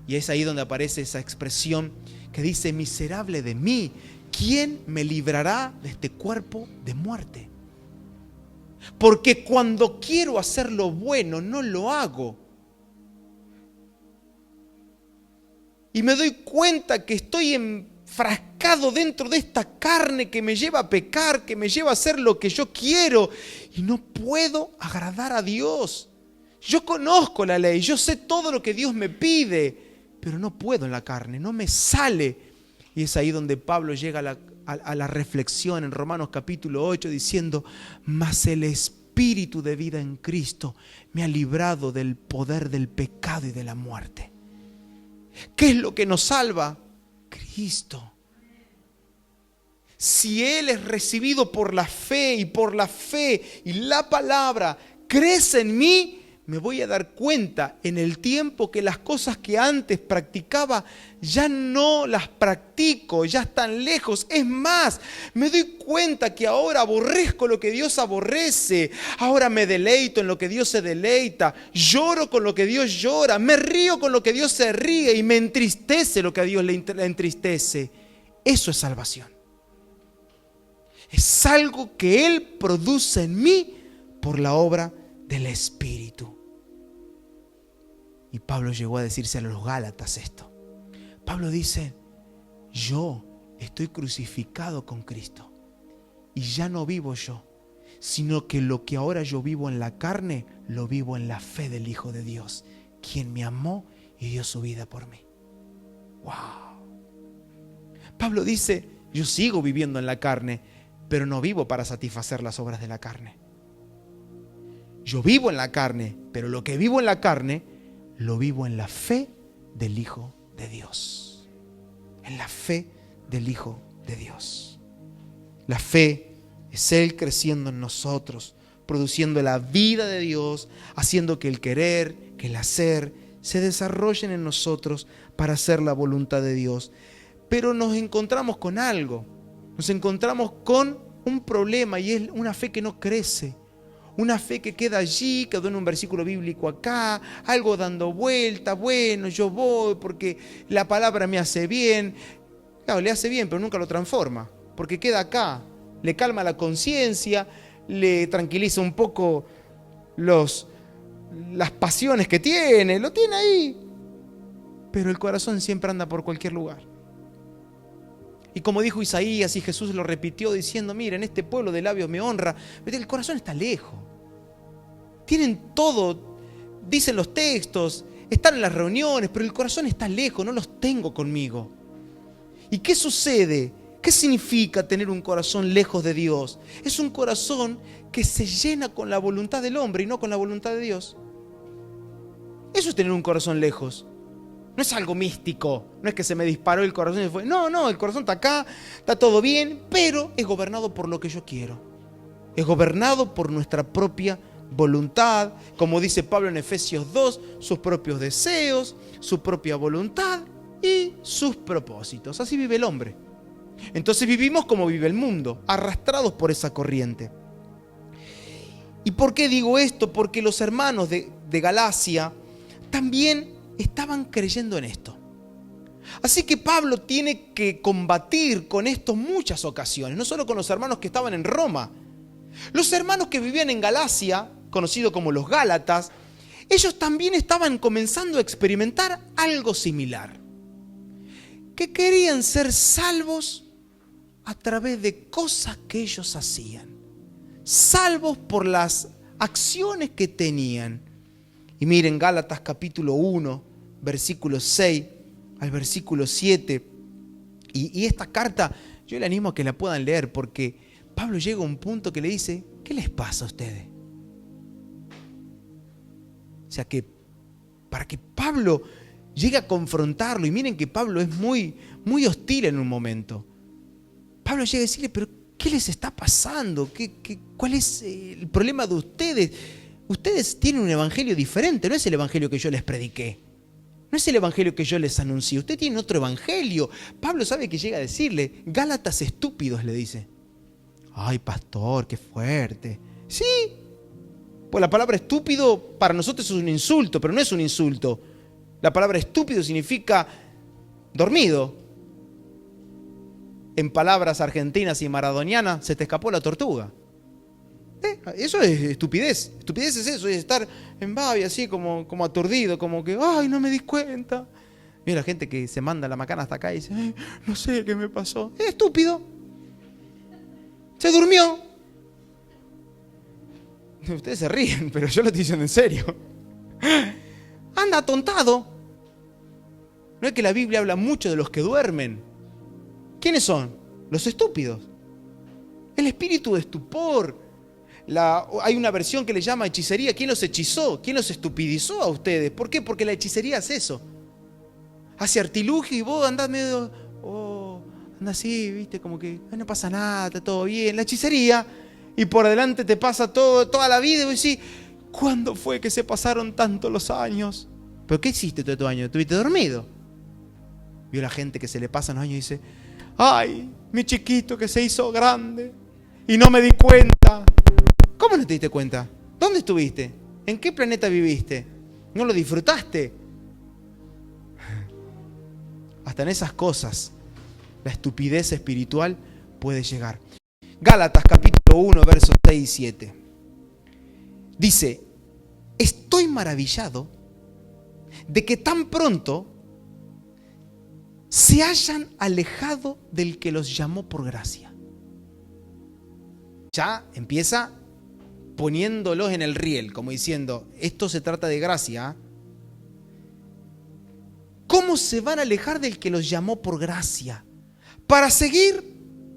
Y es ahí donde aparece esa expresión que dice: miserable de mí, ¿quién me librará de este cuerpo de muerte? Porque cuando quiero hacer lo bueno, no lo hago. Y me doy cuenta que estoy enfrascado dentro de esta carne que me lleva a pecar, que me lleva a hacer lo que yo quiero. Y no puedo agradar a Dios. Yo conozco la ley, yo sé todo lo que Dios me pide, pero no puedo en la carne, no me sale. Y es ahí donde Pablo llega a la reflexión en Romanos capítulo 8 diciendo: mas el Espíritu de vida en Cristo me ha librado del poder del pecado y de la muerte. ¿Qué es lo que nos salva? Cristo. Si Él es recibido por la fe y la palabra crece en mí, me voy a dar cuenta en el tiempo que las cosas que antes practicaba ya no las practico, ya están lejos. Es más, me doy cuenta que ahora aborrezco lo que Dios aborrece. Ahora me deleito en lo que Dios se deleita. Lloro con lo que Dios llora. Me río con lo que Dios se ríe y me entristece lo que a Dios le entristece. Eso es salvación. Es algo que Él produce en mí por la obra del Espíritu. Y Pablo llegó a decirse a los Gálatas esto. Pablo dice: yo estoy crucificado con Cristo y ya no vivo yo, sino que lo que ahora yo vivo en la carne, lo vivo en la fe del Hijo de Dios, quien me amó y dio su vida por mí. ¡Wow! Pablo dice: yo sigo viviendo en la carne, pero no vivo para satisfacer las obras de la carne. Yo vivo en la carne, pero lo que vivo en la carne, lo vivo en la fe del Hijo de Dios. En la fe del Hijo de Dios. La fe es Él creciendo en nosotros, produciendo la vida de Dios, haciendo que el querer, que el hacer, se desarrollen en nosotros para hacer la voluntad de Dios. Pero nos encontramos con algo. Nos encontramos con un problema y es una fe que no crece. Una fe que queda allí, quedó en un versículo bíblico acá, algo dando vuelta, bueno, yo voy porque la palabra me hace bien. Claro, le hace bien, pero nunca lo transforma, porque queda acá, le calma la conciencia, le tranquiliza un poco las pasiones que tiene, lo tiene ahí, pero el corazón siempre anda por cualquier lugar. Y como dijo Isaías, y Jesús lo repitió diciendo: miren, este pueblo de labios me honra, pero el corazón está lejos. Tienen todo, dicen los textos, están en las reuniones, pero el corazón está lejos, no los tengo conmigo. ¿Y qué sucede? ¿Qué significa tener un corazón lejos de Dios? Es un corazón que se llena con la voluntad del hombre y no con la voluntad de Dios. Eso es tener un corazón lejos. No es algo místico, no es que se me disparó el corazón y fue. No, el corazón está acá, está todo bien, pero es gobernado por lo que yo quiero. Es gobernado por nuestra propia voluntad, como dice Pablo en Efesios 2, sus propios deseos, su propia voluntad y sus propósitos. Así vive el hombre. Entonces vivimos como vive el mundo, arrastrados por esa corriente. ¿Y por qué digo esto? Porque los hermanos de Galacia también estaban creyendo en esto. Así que Pablo tiene que combatir con esto muchas ocasiones, no solo con los hermanos que estaban en Roma. Los hermanos que vivían en Galacia, conocidos como los Gálatas, ellos también estaban comenzando a experimentar algo similar. Que querían ser salvos a través de cosas que ellos hacían. Salvos por las acciones que tenían. Y miren, Gálatas capítulo 1, versículo 6 al versículo 7. Y esta carta yo le animo a que la puedan leer porque Pablo llega a un punto que le dice: ¿qué les pasa a ustedes? O sea que para que Pablo llega a confrontarlo. Y miren que Pablo es muy, muy hostil en un momento. Pablo llega a decirle, pero ¿qué les está pasando? ¿Cuál es el problema de ustedes? Ustedes tienen un evangelio diferente, no es el evangelio que yo les prediqué. No es el evangelio que yo les anuncié. Ustedes tienen otro evangelio. Pablo sabe que llega a decirle, Gálatas estúpidos, le dice. Ay, pastor, qué fuerte. Sí, pues la palabra estúpido para nosotros es un insulto, pero no es un insulto. La palabra estúpido significa dormido. En palabras argentinas y maradonianas, se te escapó la tortuga. Eso es estupidez. Estupidez es eso, es estar en babia así como aturdido, como que, ay, no me di cuenta. Mira la gente que se manda la macana hasta acá y dice, ay, no sé qué me pasó. Es estúpido. Se durmió. Ustedes se ríen, pero yo lo estoy diciendo en serio. Anda atontado. No es que la Biblia habla mucho de los que duermen. ¿Quiénes son? Los estúpidos. El espíritu de estupor. Hay una versión que le llama hechicería. ¿Quién los hechizó? ¿Quién los estupidizó a ustedes? ¿Por qué? Porque la hechicería es eso. Hace artilugio y vos andás medio... andás así, viste, como que no pasa nada, está todo bien. La hechicería, y por delante te pasa toda la vida y vos decís, ¿cuándo fue que se pasaron tanto los años? ¿Pero qué hiciste todo tu año? ¿Estuviste dormido? Vio la gente que se le pasan los años y dice, ay, mi chiquito que se hizo grande y no me di cuenta. ¿Cómo no te diste cuenta? ¿Dónde estuviste? ¿En qué planeta viviste? ¿No lo disfrutaste? Hasta en esas cosas la estupidez espiritual puede llegar. Gálatas capítulo 1, versos 6 y 7. Dice, estoy maravillado de que tan pronto se hayan alejado del que los llamó por gracia. Ya empieza poniéndolos en el riel, como diciendo, esto se trata de gracia. ¿Cómo se van a alejar del que los llamó por gracia? Para seguir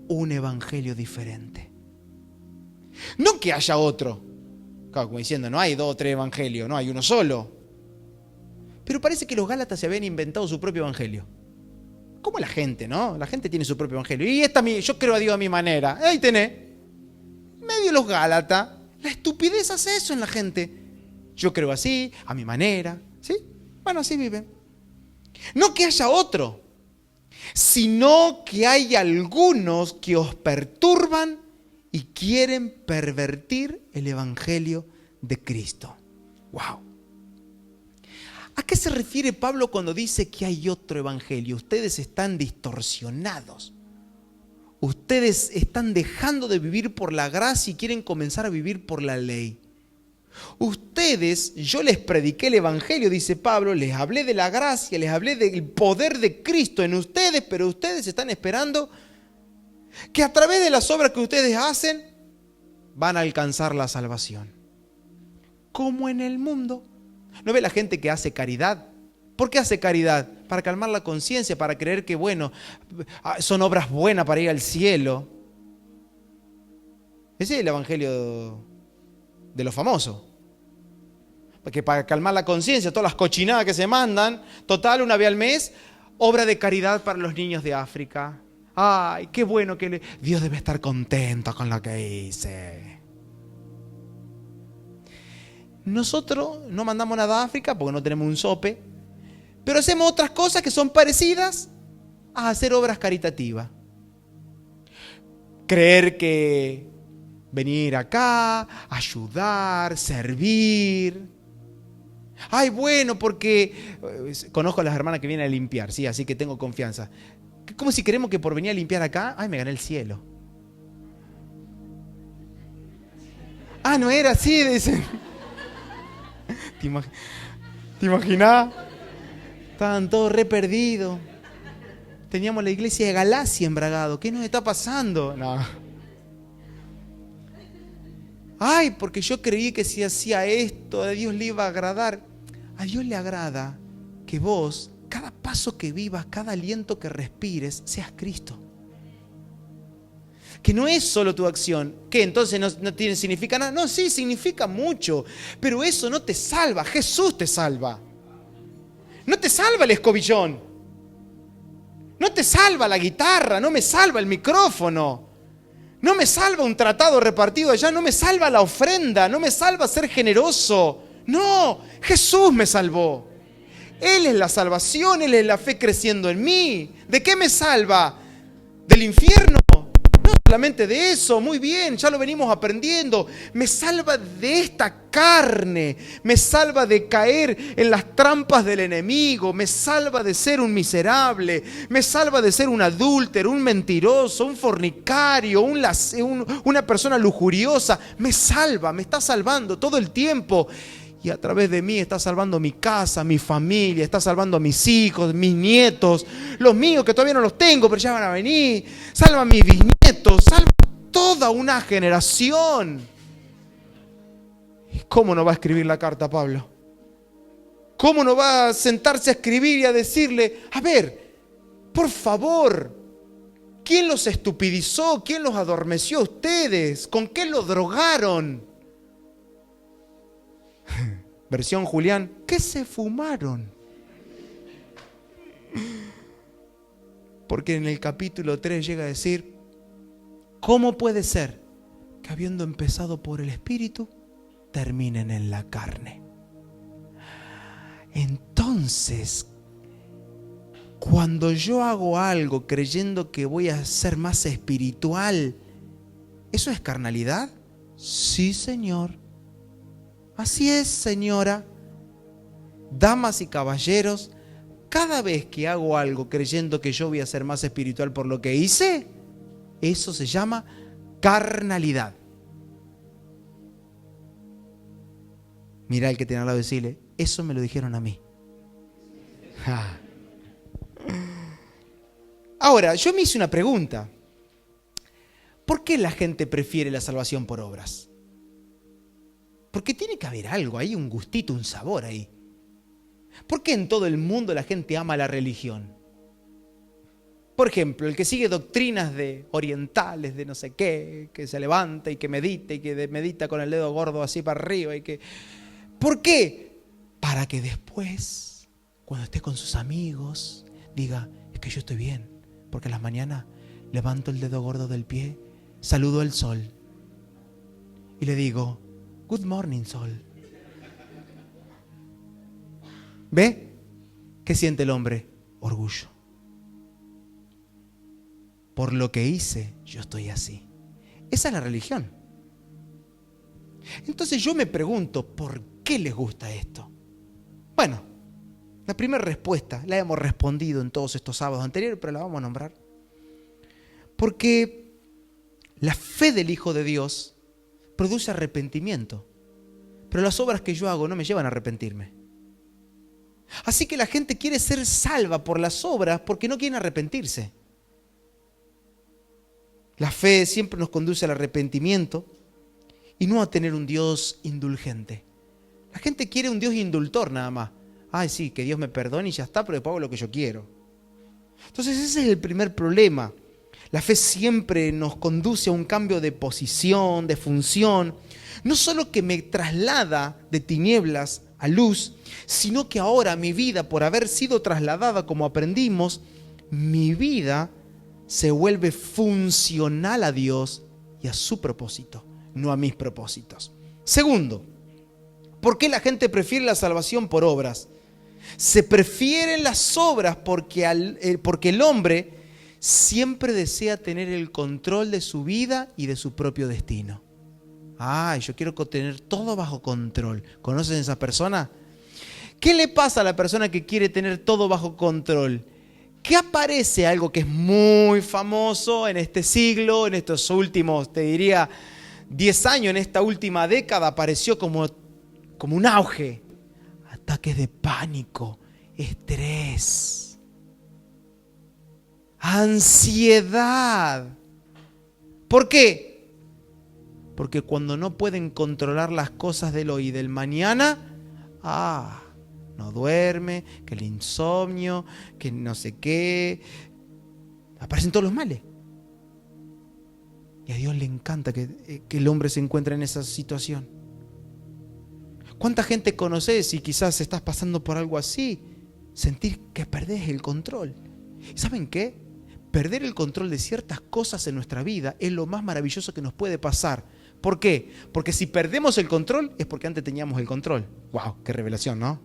un evangelio diferente. No que haya otro. Claro, como diciendo, no hay 2 o 3 evangelios, no hay uno solo. Pero parece que los gálatas se habían inventado su propio evangelio. Como la gente, ¿no? La gente tiene su propio evangelio. Y yo creo a Dios a mi manera. Ahí tenés. Medio los gálatas. La estupidez hace eso en la gente. Yo creo así, a mi manera. ¿Sí? Bueno, así viven. No que haya otro, sino que hay algunos que os perturban y quieren pervertir el evangelio de Cristo. ¡Wow! ¿A qué se refiere Pablo cuando dice que hay otro evangelio? Ustedes están distorsionados. Ustedes están dejando de vivir por la gracia y quieren comenzar a vivir por la ley. Ustedes, yo les prediqué el evangelio, dice Pablo, les hablé de la gracia, les hablé del poder de Cristo en ustedes, pero ustedes están esperando que a través de las obras que ustedes hacen van a alcanzar la salvación. Como en el mundo. ¿No ve la gente que hace caridad? ¿Por qué hace caridad? Para calmar la conciencia, para creer que, bueno, son obras buenas para ir al cielo. Ese es el evangelio de los famosos. Porque para calmar la conciencia, todas las cochinadas que se mandan, total, una vez al mes, obra de caridad para los niños de África. Ay, qué bueno que Dios debe estar contento con lo que hice. Nosotros no mandamos nada a África porque no tenemos un sope, pero hacemos otras cosas que son parecidas a hacer obras caritativas. Creer que venir acá, ayudar, servir. Ay, bueno, porque conozco a las hermanas que vienen a limpiar, sí, así que tengo confianza. Como si creemos que por venir a limpiar acá, ay, me gané el cielo. Ah, no era así, dicen. ¿Te imaginás? Estaban todos re perdidos. Teníamos la iglesia de Galacia en Bragado. ¿Qué nos está pasando? No. Ay, porque yo creí que si hacía esto, a Dios le iba a agradar. A Dios le agrada que vos, cada paso que vivas, cada aliento que respires, seas Cristo. Que no es solo tu acción. ¿Qué? Entonces no significa nada. No, sí, significa mucho. Pero eso no te salva. Jesús te salva. No te salva el escobillón. No te salva la guitarra, no me salva el micrófono. No me salva un tratado repartido allá, no me salva la ofrenda, no me salva ser generoso. No, Jesús me salvó. Él es la salvación, Él es la fe creciendo en mí. ¿De qué me salva? ¿Del infierno? No solamente de eso, muy bien, ya lo venimos aprendiendo. Me salva de esta carne, me salva de caer en las trampas del enemigo, me salva de ser un miserable, me salva de ser un adúltero, un mentiroso, un fornicario, una persona lujuriosa. Me salva, me está salvando todo el tiempo. Y a través de mí está salvando mi casa, mi familia, está salvando a mis hijos, mis nietos, los míos que todavía no los tengo, pero ya van a venir. Salva a mis bisnietos, salva a toda una generación. ¿Y cómo no va a escribir la carta Pablo? ¿Cómo no va a sentarse a escribir y a decirle, a ver, por favor, ¿quién los estupidizó? ¿Quién los adormeció a ustedes? ¿Con qué los drogaron? Versión Julián, ¿qué se fumaron? Porque en el capítulo 3 llega a decir, ¿cómo puede ser que habiendo empezado por el Espíritu, terminen en la carne? Entonces, cuando yo hago algo creyendo que voy a ser más espiritual, ¿eso es carnalidad? Sí, Señor. Así es, señora. Damas y caballeros, cada vez que hago algo creyendo que yo voy a ser más espiritual por lo que hice, eso se llama carnalidad. Mira el que tiene al lado, decirle, eso me lo dijeron a mí. Ahora, yo me hice una pregunta. ¿Por qué la gente prefiere la salvación por obras? Porque tiene que haber algo ahí, un gustito, un sabor ahí. ¿Por qué en todo el mundo la gente ama la religión? Por ejemplo, el que sigue doctrinas de orientales, de no sé qué, que se levanta y que medita y que medita con el dedo gordo así para arriba y que... ¿Por qué? Para que después, cuando esté con sus amigos, diga, es que yo estoy bien, porque a las mañanas levanto el dedo gordo del pie, saludo al sol y le digo, good morning, sol. ¿Ve? ¿Qué siente el hombre? Orgullo. Por lo que hice, yo estoy así. Esa es la religión. Entonces yo me pregunto, ¿por qué les gusta esto? Bueno, la primera respuesta la hemos respondido en todos estos sábados anteriores, pero la vamos a nombrar. Porque la fe del Hijo de Dios produce arrepentimiento, pero las obras que yo hago no me llevan a arrepentirme. Así que la gente quiere ser salva por las obras porque no quieren arrepentirse. La fe siempre nos conduce al arrepentimiento y no a tener un Dios indulgente. La gente quiere un Dios indultor nada más. Ay, sí, que Dios me perdone y ya está, pero después hago lo que yo quiero. Entonces ese es el primer problema. La fe siempre nos conduce a un cambio de posición, de función. No solo que me traslada de tinieblas a luz, sino que ahora mi vida, por haber sido trasladada como aprendimos, mi vida se vuelve funcional a Dios y a su propósito, no a mis propósitos. Segundo, ¿por qué la gente prefiere la salvación por obras? Se prefieren las obras porque el hombre siempre desea tener el control de su vida y de su propio destino. Yo quiero tener todo bajo control. ¿Conocen a esa persona? ¿Qué le pasa a la persona que quiere tener todo bajo control? ¿Qué aparece? Algo que es muy famoso en este siglo, en estos últimos, te diría, 10 años, en esta última década, apareció como un auge. Ataques de pánico, estrés, ansiedad. ¿Por qué? Porque cuando no pueden controlar las cosas del hoy y del mañana, no duerme, que el insomnio, que no sé qué, aparecen todos los males. Y a Dios le encanta que el hombre se encuentre en esa situación. ¿Cuánta gente conoces y quizás estás pasando por algo así? sentir que perdés el control. ¿Y saben qué? Perder el control de ciertas cosas en nuestra vida es lo más maravilloso que nos puede pasar. ¿Por qué? Porque si perdemos el control es porque antes teníamos el control. ¡Wow! ¡Qué revelación!, ¿no?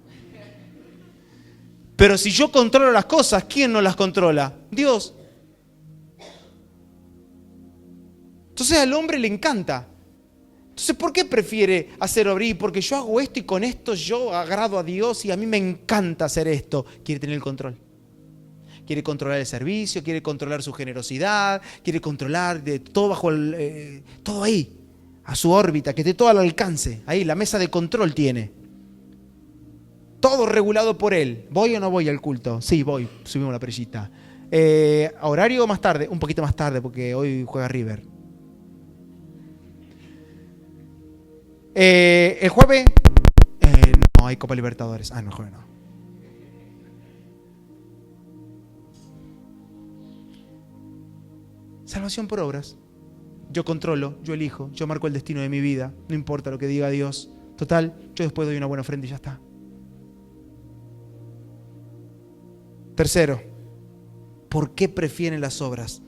Pero si yo controlo las cosas, ¿quién no las controla? Dios. Entonces al hombre le encanta. Entonces, ¿por qué prefiere hacer obrar? Porque yo hago esto y con esto yo agrado a Dios y a mí me encanta hacer esto. Quiere tener el control. Quiere controlar el servicio, quiere controlar su generosidad, quiere controlar de todo bajo todo ahí, a su órbita, que esté todo al alcance. Ahí, la mesa de control tiene. Todo regulado por él. ¿Voy o no voy al culto? Sí, voy. Subimos la perillita. ¿A horario o más tarde? Un poquito más tarde porque hoy juega River. ¿El jueves? No, hay Copa Libertadores. No, el jueves no. Salvación por obras. Yo controlo, yo elijo, yo marco el destino de mi vida. No importa lo que diga Dios. Total, yo después doy una buena ofrenda y ya está. Tercero, ¿por qué prefieren las obras?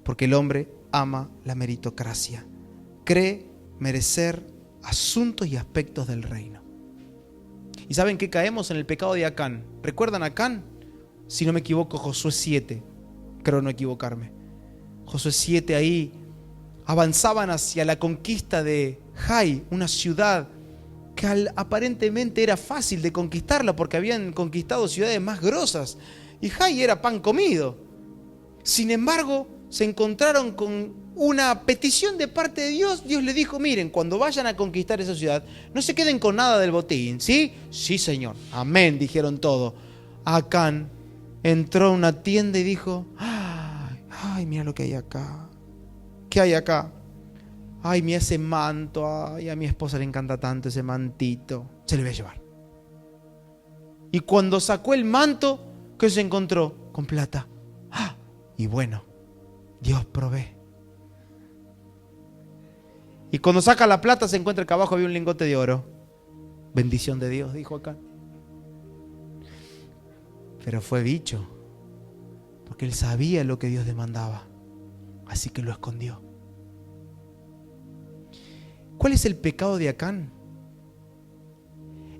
Porque el hombre ama la meritocracia. Cree merecer asuntos y aspectos del reino. ¿Y saben qué? Caemos en el pecado de Acán. ¿Recuerdan Acán? Si no me equivoco, Josué 7. Creo no equivocarme. Josué 7 ahí avanzaban hacia la conquista de Jai, una ciudad que aparentemente era fácil de conquistarla porque habían conquistado ciudades más grosas y Jai era pan comido. Sin embargo, se encontraron con una petición de parte de Dios. Dios le dijo: miren, cuando vayan a conquistar esa ciudad, no se queden con nada del botín, ¿sí? Sí, Señor. Amén, dijeron todo. Acán entró a una tienda y dijo: ay, mira lo que hay acá. ¿Qué hay acá? Ay, mira ese manto. Ay, a mi esposa le encanta tanto ese mantito. Se lo voy a llevar. Y cuando sacó el manto, ¿qué se encontró? Con plata. Y bueno, Dios provee. Y cuando saca la plata se encuentra que abajo había un lingote de oro. Bendición de Dios, dijo acá. Pero fue bicho, porque él sabía lo que Dios demandaba, así que lo escondió. ¿Cuál es el pecado de Acán?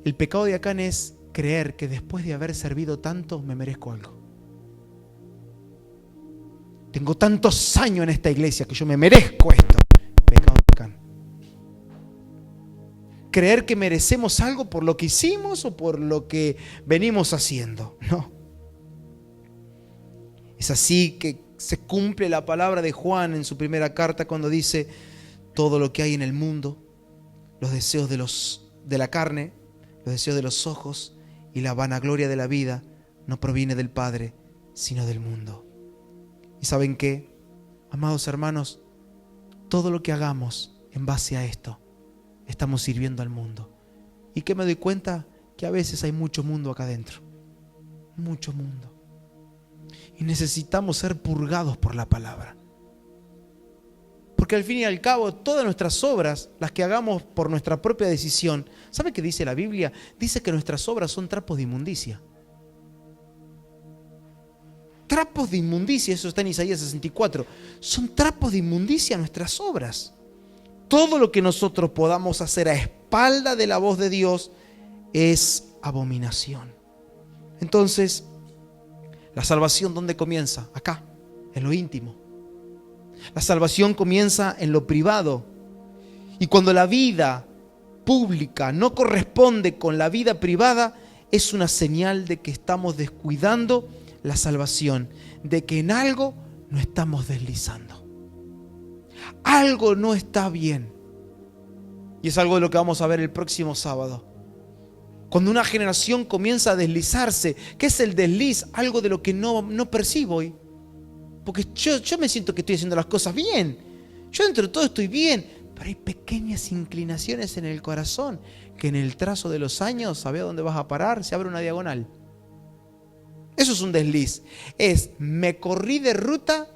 El pecado de Acán es creer que después de haber servido tanto me merezco algo. Tengo tantos años en esta iglesia que yo me merezco esto. Pecado de Acán. Creer que merecemos algo por lo que hicimos o por lo que venimos haciendo. No. Es así que se cumple la palabra de Juan en su primera carta cuando dice: todo lo que hay en el mundo, los deseos de la carne, los deseos de los ojos y la vanagloria de la vida no proviene del Padre, sino del mundo. ¿Y saben qué? Amados hermanos, todo lo que hagamos en base a esto, estamos sirviendo al mundo. ¿Y qué me doy cuenta? Que a veces hay mucho mundo acá adentro. Mucho mundo. Y necesitamos ser purgados por la palabra. Porque al fin y al cabo, todas nuestras obras, las que hagamos por nuestra propia decisión, ¿sabe qué dice la Biblia? Dice que nuestras obras son trapos de inmundicia. Trapos de inmundicia, eso está en Isaías 64. Son trapos de inmundicia nuestras obras. Todo lo que nosotros podamos hacer a espalda de la voz de Dios es abominación. Entonces, la salvación, ¿dónde comienza? Acá, en lo íntimo. La salvación comienza en lo privado. Y cuando la vida pública no corresponde con la vida privada, es una señal de que estamos descuidando la salvación, de que en algo no estamos deslizando. Algo no está bien. Y es algo de lo que vamos a ver el próximo sábado. Cuando una generación comienza a deslizarse, ¿qué es el desliz? Algo de lo que no percibo hoy. Porque yo me siento que estoy haciendo las cosas bien. Yo dentro de todo estoy bien. Pero hay pequeñas inclinaciones en el corazón que en el trazo de los años, ¿sabes a dónde vas a parar? Se abre una diagonal. Eso es un desliz. Me corrí de ruta,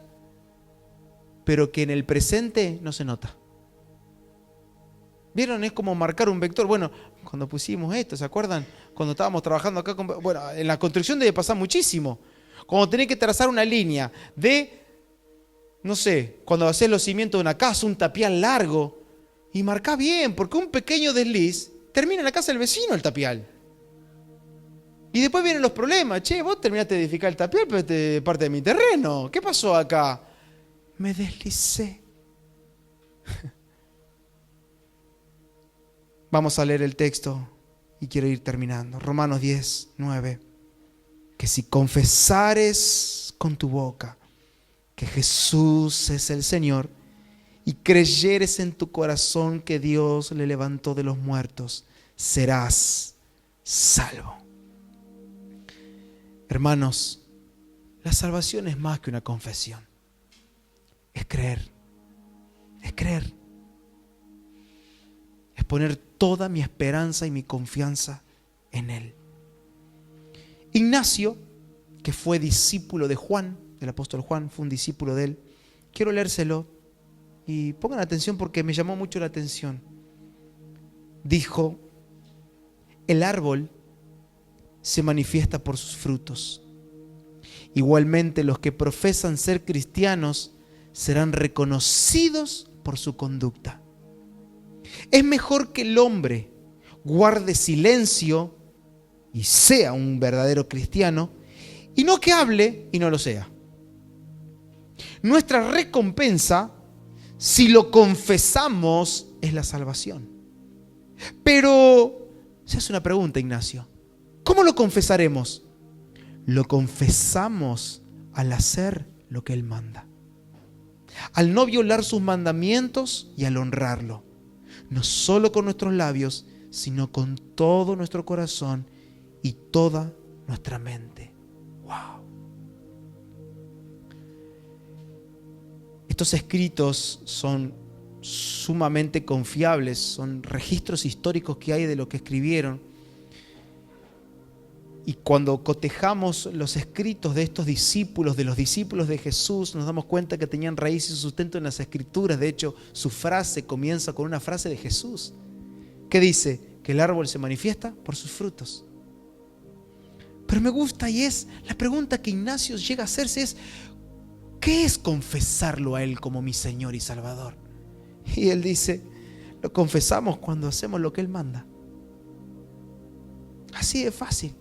pero que en el presente no se nota. ¿Vieron? Es como marcar un vector. Bueno, cuando pusimos esto, ¿se acuerdan? Cuando estábamos trabajando acá, bueno, en la construcción debe pasar muchísimo. Cuando tenés que trazar una línea de, no sé, cuando haces los cimientos de una casa, un tapial largo, y marcá bien, porque un pequeño desliz termina en la casa del vecino el tapial. Y después vienen los problemas. Che, vos terminaste de edificar el tapial, pero este es parte de mi terreno. ¿Qué pasó acá? Me deslicé. Vamos a leer el texto y quiero ir terminando. Romanos 10, 9. Que si confesares con tu boca que Jesús es el Señor y creyeres en tu corazón que Dios le levantó de los muertos, serás salvo. Hermanos, la salvación es más que una confesión. Es creer. Es creer. Es poner toda mi esperanza y mi confianza en Él. Ignacio, que fue discípulo de Juan, del apóstol Juan, fue un discípulo de él. Quiero leérselo y pongan atención porque me llamó mucho la atención. Dijo, el árbol se manifiesta por sus frutos. Igualmente los que profesan ser cristianos serán reconocidos por su conducta. Es mejor que el hombre guarde silencio y sea un verdadero cristiano, y no que hable y no lo sea. Nuestra recompensa, si lo confesamos, es la salvación. Pero se hace una pregunta, Ignacio. ¿Cómo lo confesaremos? Lo confesamos al hacer lo que Él manda, al no violar sus mandamientos y al honrarlo, no solo con nuestros labios, sino con todo nuestro corazón y toda nuestra mente. ¡Wow! Estos escritos son sumamente confiables, son registros históricos que hay de lo que escribieron. Y cuando cotejamos los escritos de estos discípulos, de los discípulos de Jesús, nos damos cuenta que tenían raíz y sustento en las Escrituras. De hecho, su frase comienza con una frase de Jesús, que dice que el árbol se manifiesta por sus frutos. Pero me gusta, y es la pregunta que Ignacio llega a hacerse es, ¿qué es confesarlo a Él como mi Señor y Salvador? Y Él dice, lo confesamos cuando hacemos lo que Él manda. Así de fácil.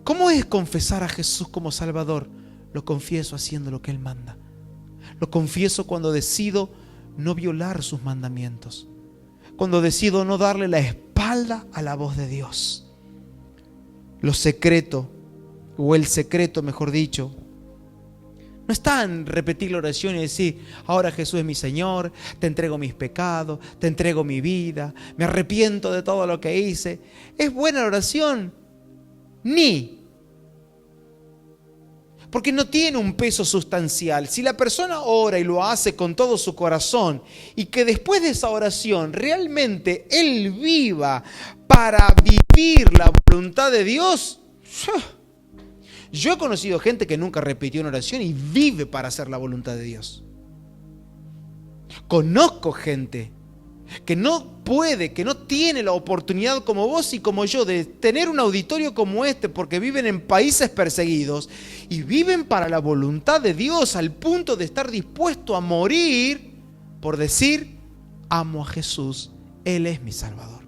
¿Cómo es confesar a Jesús como Salvador? Lo confieso haciendo lo que Él manda. Lo confieso cuando decido no violar sus mandamientos. Cuando decido no darle la espalda a la voz de Dios. Lo secreto, o el secreto mejor dicho, no está en repetir la oración y decir, ahora Jesús es mi Señor, te entrego mis pecados, te entrego mi vida, me arrepiento de todo lo que hice. Es buena la oración, porque no tiene un peso sustancial. Si la persona ora y lo hace con todo su corazón y que después de esa oración realmente él viva para vivir la voluntad de Dios. Yo he conocido gente que nunca repitió una oración y vive para hacer la voluntad de Dios. Conozco gente que no puede, que no tiene la oportunidad como vos y como yo de tener un auditorio como este porque viven en países perseguidos y viven para la voluntad de Dios al punto de estar dispuesto a morir por decir, amo a Jesús, Él es mi Salvador.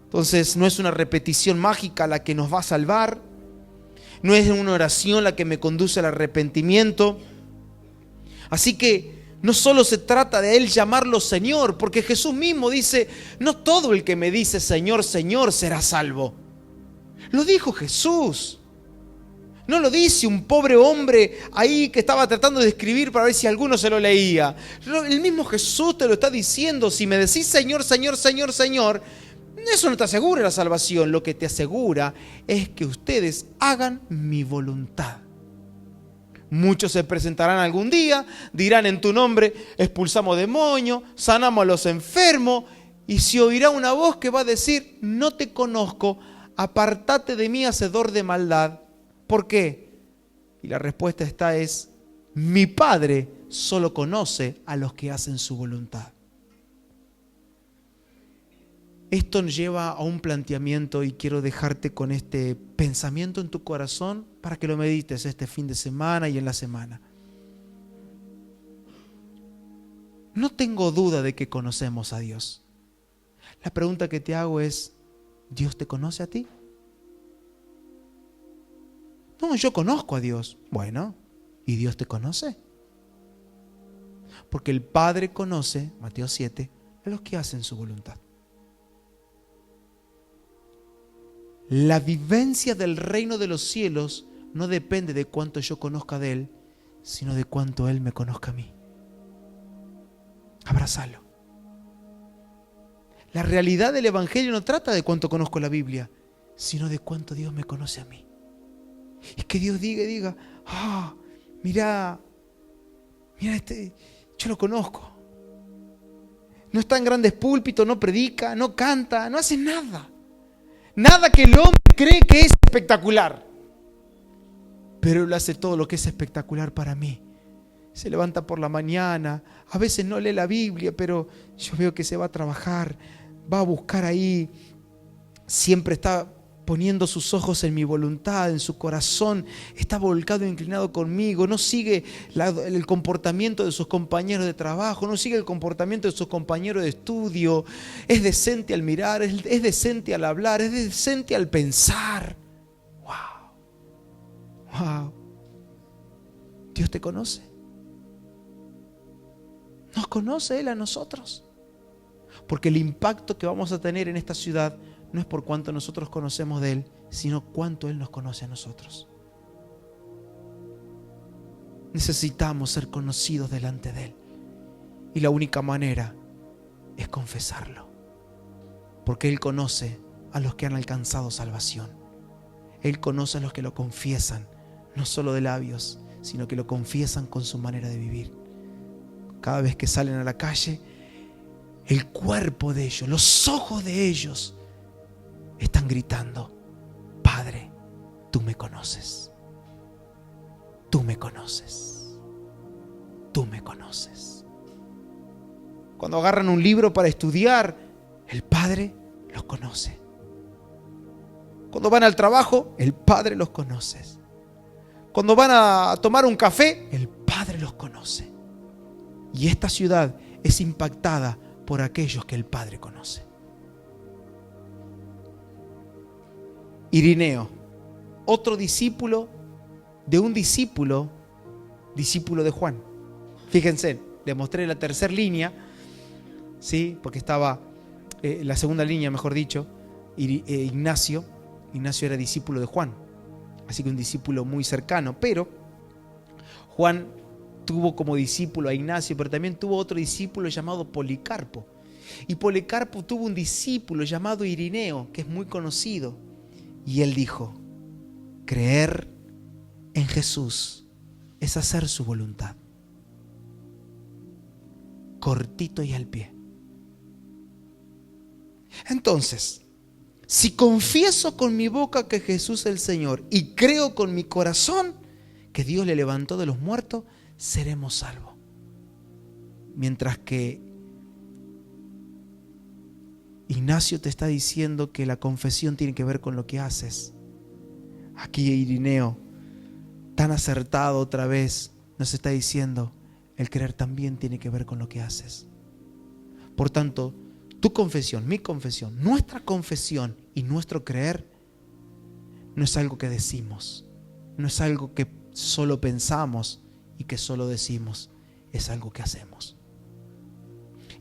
Entonces no es una repetición mágica la que nos va a salvar, no es una oración la que me conduce al arrepentimiento. Así que no solo se trata de Él llamarlo Señor, porque Jesús mismo dice, no todo el que me dice Señor, Señor será salvo. Lo dijo Jesús. No lo dice un pobre hombre ahí que estaba tratando de escribir para ver si alguno se lo leía. El mismo Jesús te lo está diciendo. Si me decís Señor, Señor, Señor, Señor, eso no te asegura la salvación. Lo que te asegura es que ustedes hagan mi voluntad. Muchos se presentarán algún día, dirán en tu nombre, expulsamos demonios, sanamos a los enfermos, y se oirá una voz que va a decir, no te conozco, apártate de mí, hacedor de maldad. ¿Por qué? Y la respuesta es, mi Padre solo conoce a los que hacen su voluntad. Esto nos lleva a un planteamiento y quiero dejarte con este pensamiento en tu corazón para que lo medites este fin de semana y en la semana. No tengo duda de que conocemos a Dios. La pregunta que te hago es, ¿Dios te conoce a ti? No, yo conozco a Dios. Bueno, ¿y Dios te conoce? Porque el Padre conoce, Mateo 7, a los que hacen su voluntad. La vivencia del reino de los cielos no depende de cuánto yo conozca de Él, sino de cuánto Él me conozca a mí. Abrázalo. La realidad del Evangelio no trata de cuánto conozco la Biblia, sino de cuánto Dios me conoce a mí. Es que Dios diga, mira, yo lo conozco. No está en grandes púlpitos, no predica, no canta, no hace nada. Nada que el hombre cree que es espectacular. Pero Él hace todo lo que es espectacular para mí. Se levanta por la mañana, a veces no lee la Biblia, pero yo veo que se va a trabajar, va a buscar ahí, siempre está poniendo sus ojos en mi voluntad, en su corazón, está volcado e inclinado conmigo, no sigue el comportamiento de sus compañeros de trabajo, no sigue el comportamiento de sus compañeros de estudio, es decente al mirar, es decente al hablar, es decente al pensar. ¡Wow! ¿Dios te conoce? ¿Nos conoce Él a nosotros? Porque el impacto que vamos a tener en esta ciudad no es por cuánto nosotros conocemos de Él, sino cuánto Él nos conoce a nosotros. Necesitamos ser conocidos delante de Él. Y la única manera es confesarlo. Porque Él conoce a los que han alcanzado salvación. Él conoce a los que lo confiesan, no solo de labios, sino que lo confiesan con su manera de vivir. Cada vez que salen a la calle, el cuerpo de ellos, los ojos de ellos están gritando: Padre, tú me conoces. Tú me conoces. Tú me conoces. Cuando agarran un libro para estudiar, el Padre los conoce. Cuando van al trabajo, el Padre los conoce. Cuando van a tomar un café, el Padre los conoce. Y esta ciudad es impactada por aquellos que el Padre conoce. Irineo, otro discípulo de un discípulo de Juan. Fíjense, le mostré la tercera línea, ¿sí? Porque estaba la segunda línea, mejor dicho, Ignacio. Ignacio era discípulo de Juan, así que un discípulo muy cercano. Pero Juan tuvo como discípulo a Ignacio, pero también tuvo otro discípulo llamado Policarpo. Y Policarpo tuvo un discípulo llamado Irineo, que es muy conocido. Y él dijo: creer en Jesús es hacer su voluntad. Cortito y al pie. Entonces, si confieso con mi boca que Jesús es el Señor y creo con mi corazón que Dios le levantó de los muertos, seremos salvos. Mientras que Ignacio te está diciendo que la confesión tiene que ver con lo que haces. Aquí Irineo, tan acertado otra vez, nos está diciendo: el creer también tiene que ver con lo que haces. Por tanto, tu confesión, mi confesión, nuestra confesión y nuestro creer no es algo que decimos, no es algo que solo pensamos y que solo decimos, es algo que hacemos,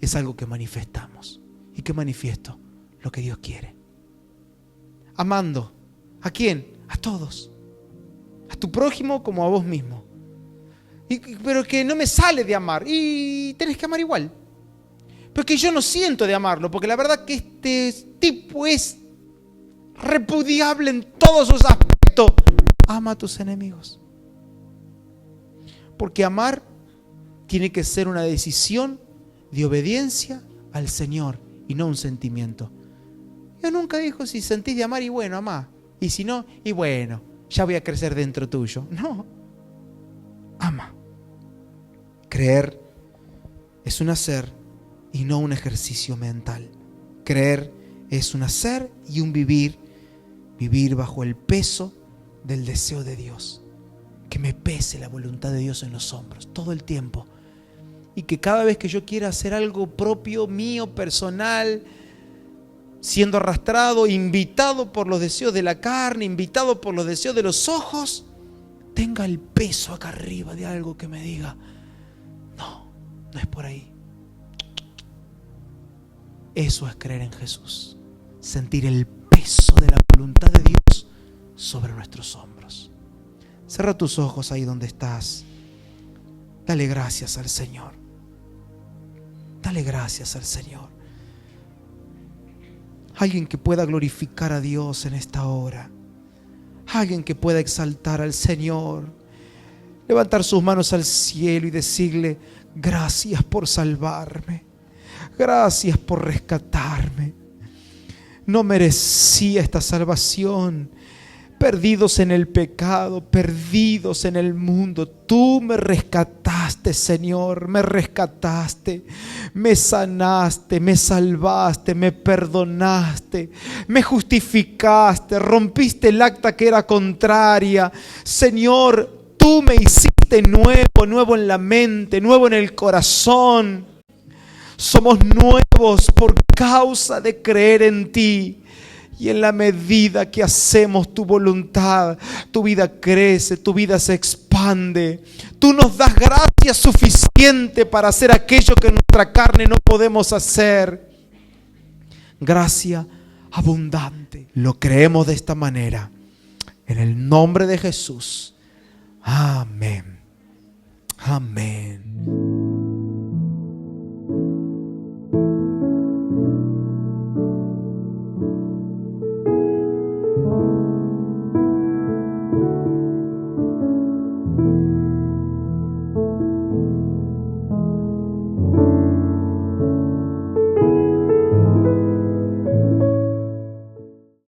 es algo que manifestamos. ¿Y qué manifiesto? Lo que Dios quiere. Amando. ¿A quién? A todos. A tu prójimo como a vos mismo. Pero que no me sale de amar. Y tenés que amar igual. Pero que yo no siento de amarlo, porque la verdad que este tipo es repudiable en todos sus aspectos. Ama a tus enemigos. Porque amar tiene que ser una decisión de obediencia al Señor y no un sentimiento. Yo nunca dijo: si sentís de amar, y bueno, amá. Y si no, y bueno, ya voy a crecer dentro tuyo. No. Ama. Creer es un hacer y no un ejercicio mental. Creer es un hacer y un vivir. Vivir bajo el peso del deseo de Dios. Que me pese la voluntad de Dios en los hombros todo el tiempo. Y que cada vez que yo quiera hacer algo propio, mío, personal, siendo arrastrado, invitado por los deseos de la carne, invitado por los deseos de los ojos, tenga el peso acá arriba de algo que me diga, no, no es por ahí. Eso es creer en Jesús. Sentir el peso de la voluntad de Dios sobre nuestros hombros. Cierra tus ojos ahí donde estás. Dale gracias al Señor. Dale gracias al Señor. Alguien que pueda glorificar a Dios en esta hora. Alguien que pueda exaltar al Señor. Levantar sus manos al cielo y decirle, gracias por salvarme. Gracias por rescatarme. No merecía esta salvación. Perdidos en el pecado, perdidos en el mundo. Tú me rescataste, Señor, me rescataste, me sanaste, me salvaste, me perdonaste, me justificaste, rompiste el acta que era contraria. Señor, tú me hiciste nuevo en la mente, nuevo en el corazón. Somos nuevos por causa de creer en ti. Y en la medida que hacemos tu voluntad, tu vida crece, tu vida se expande. Tú nos das gracia suficiente para hacer aquello que en nuestra carne no podemos hacer. Gracia abundante. Lo creemos de esta manera. En el nombre de Jesús. Amén. Amén.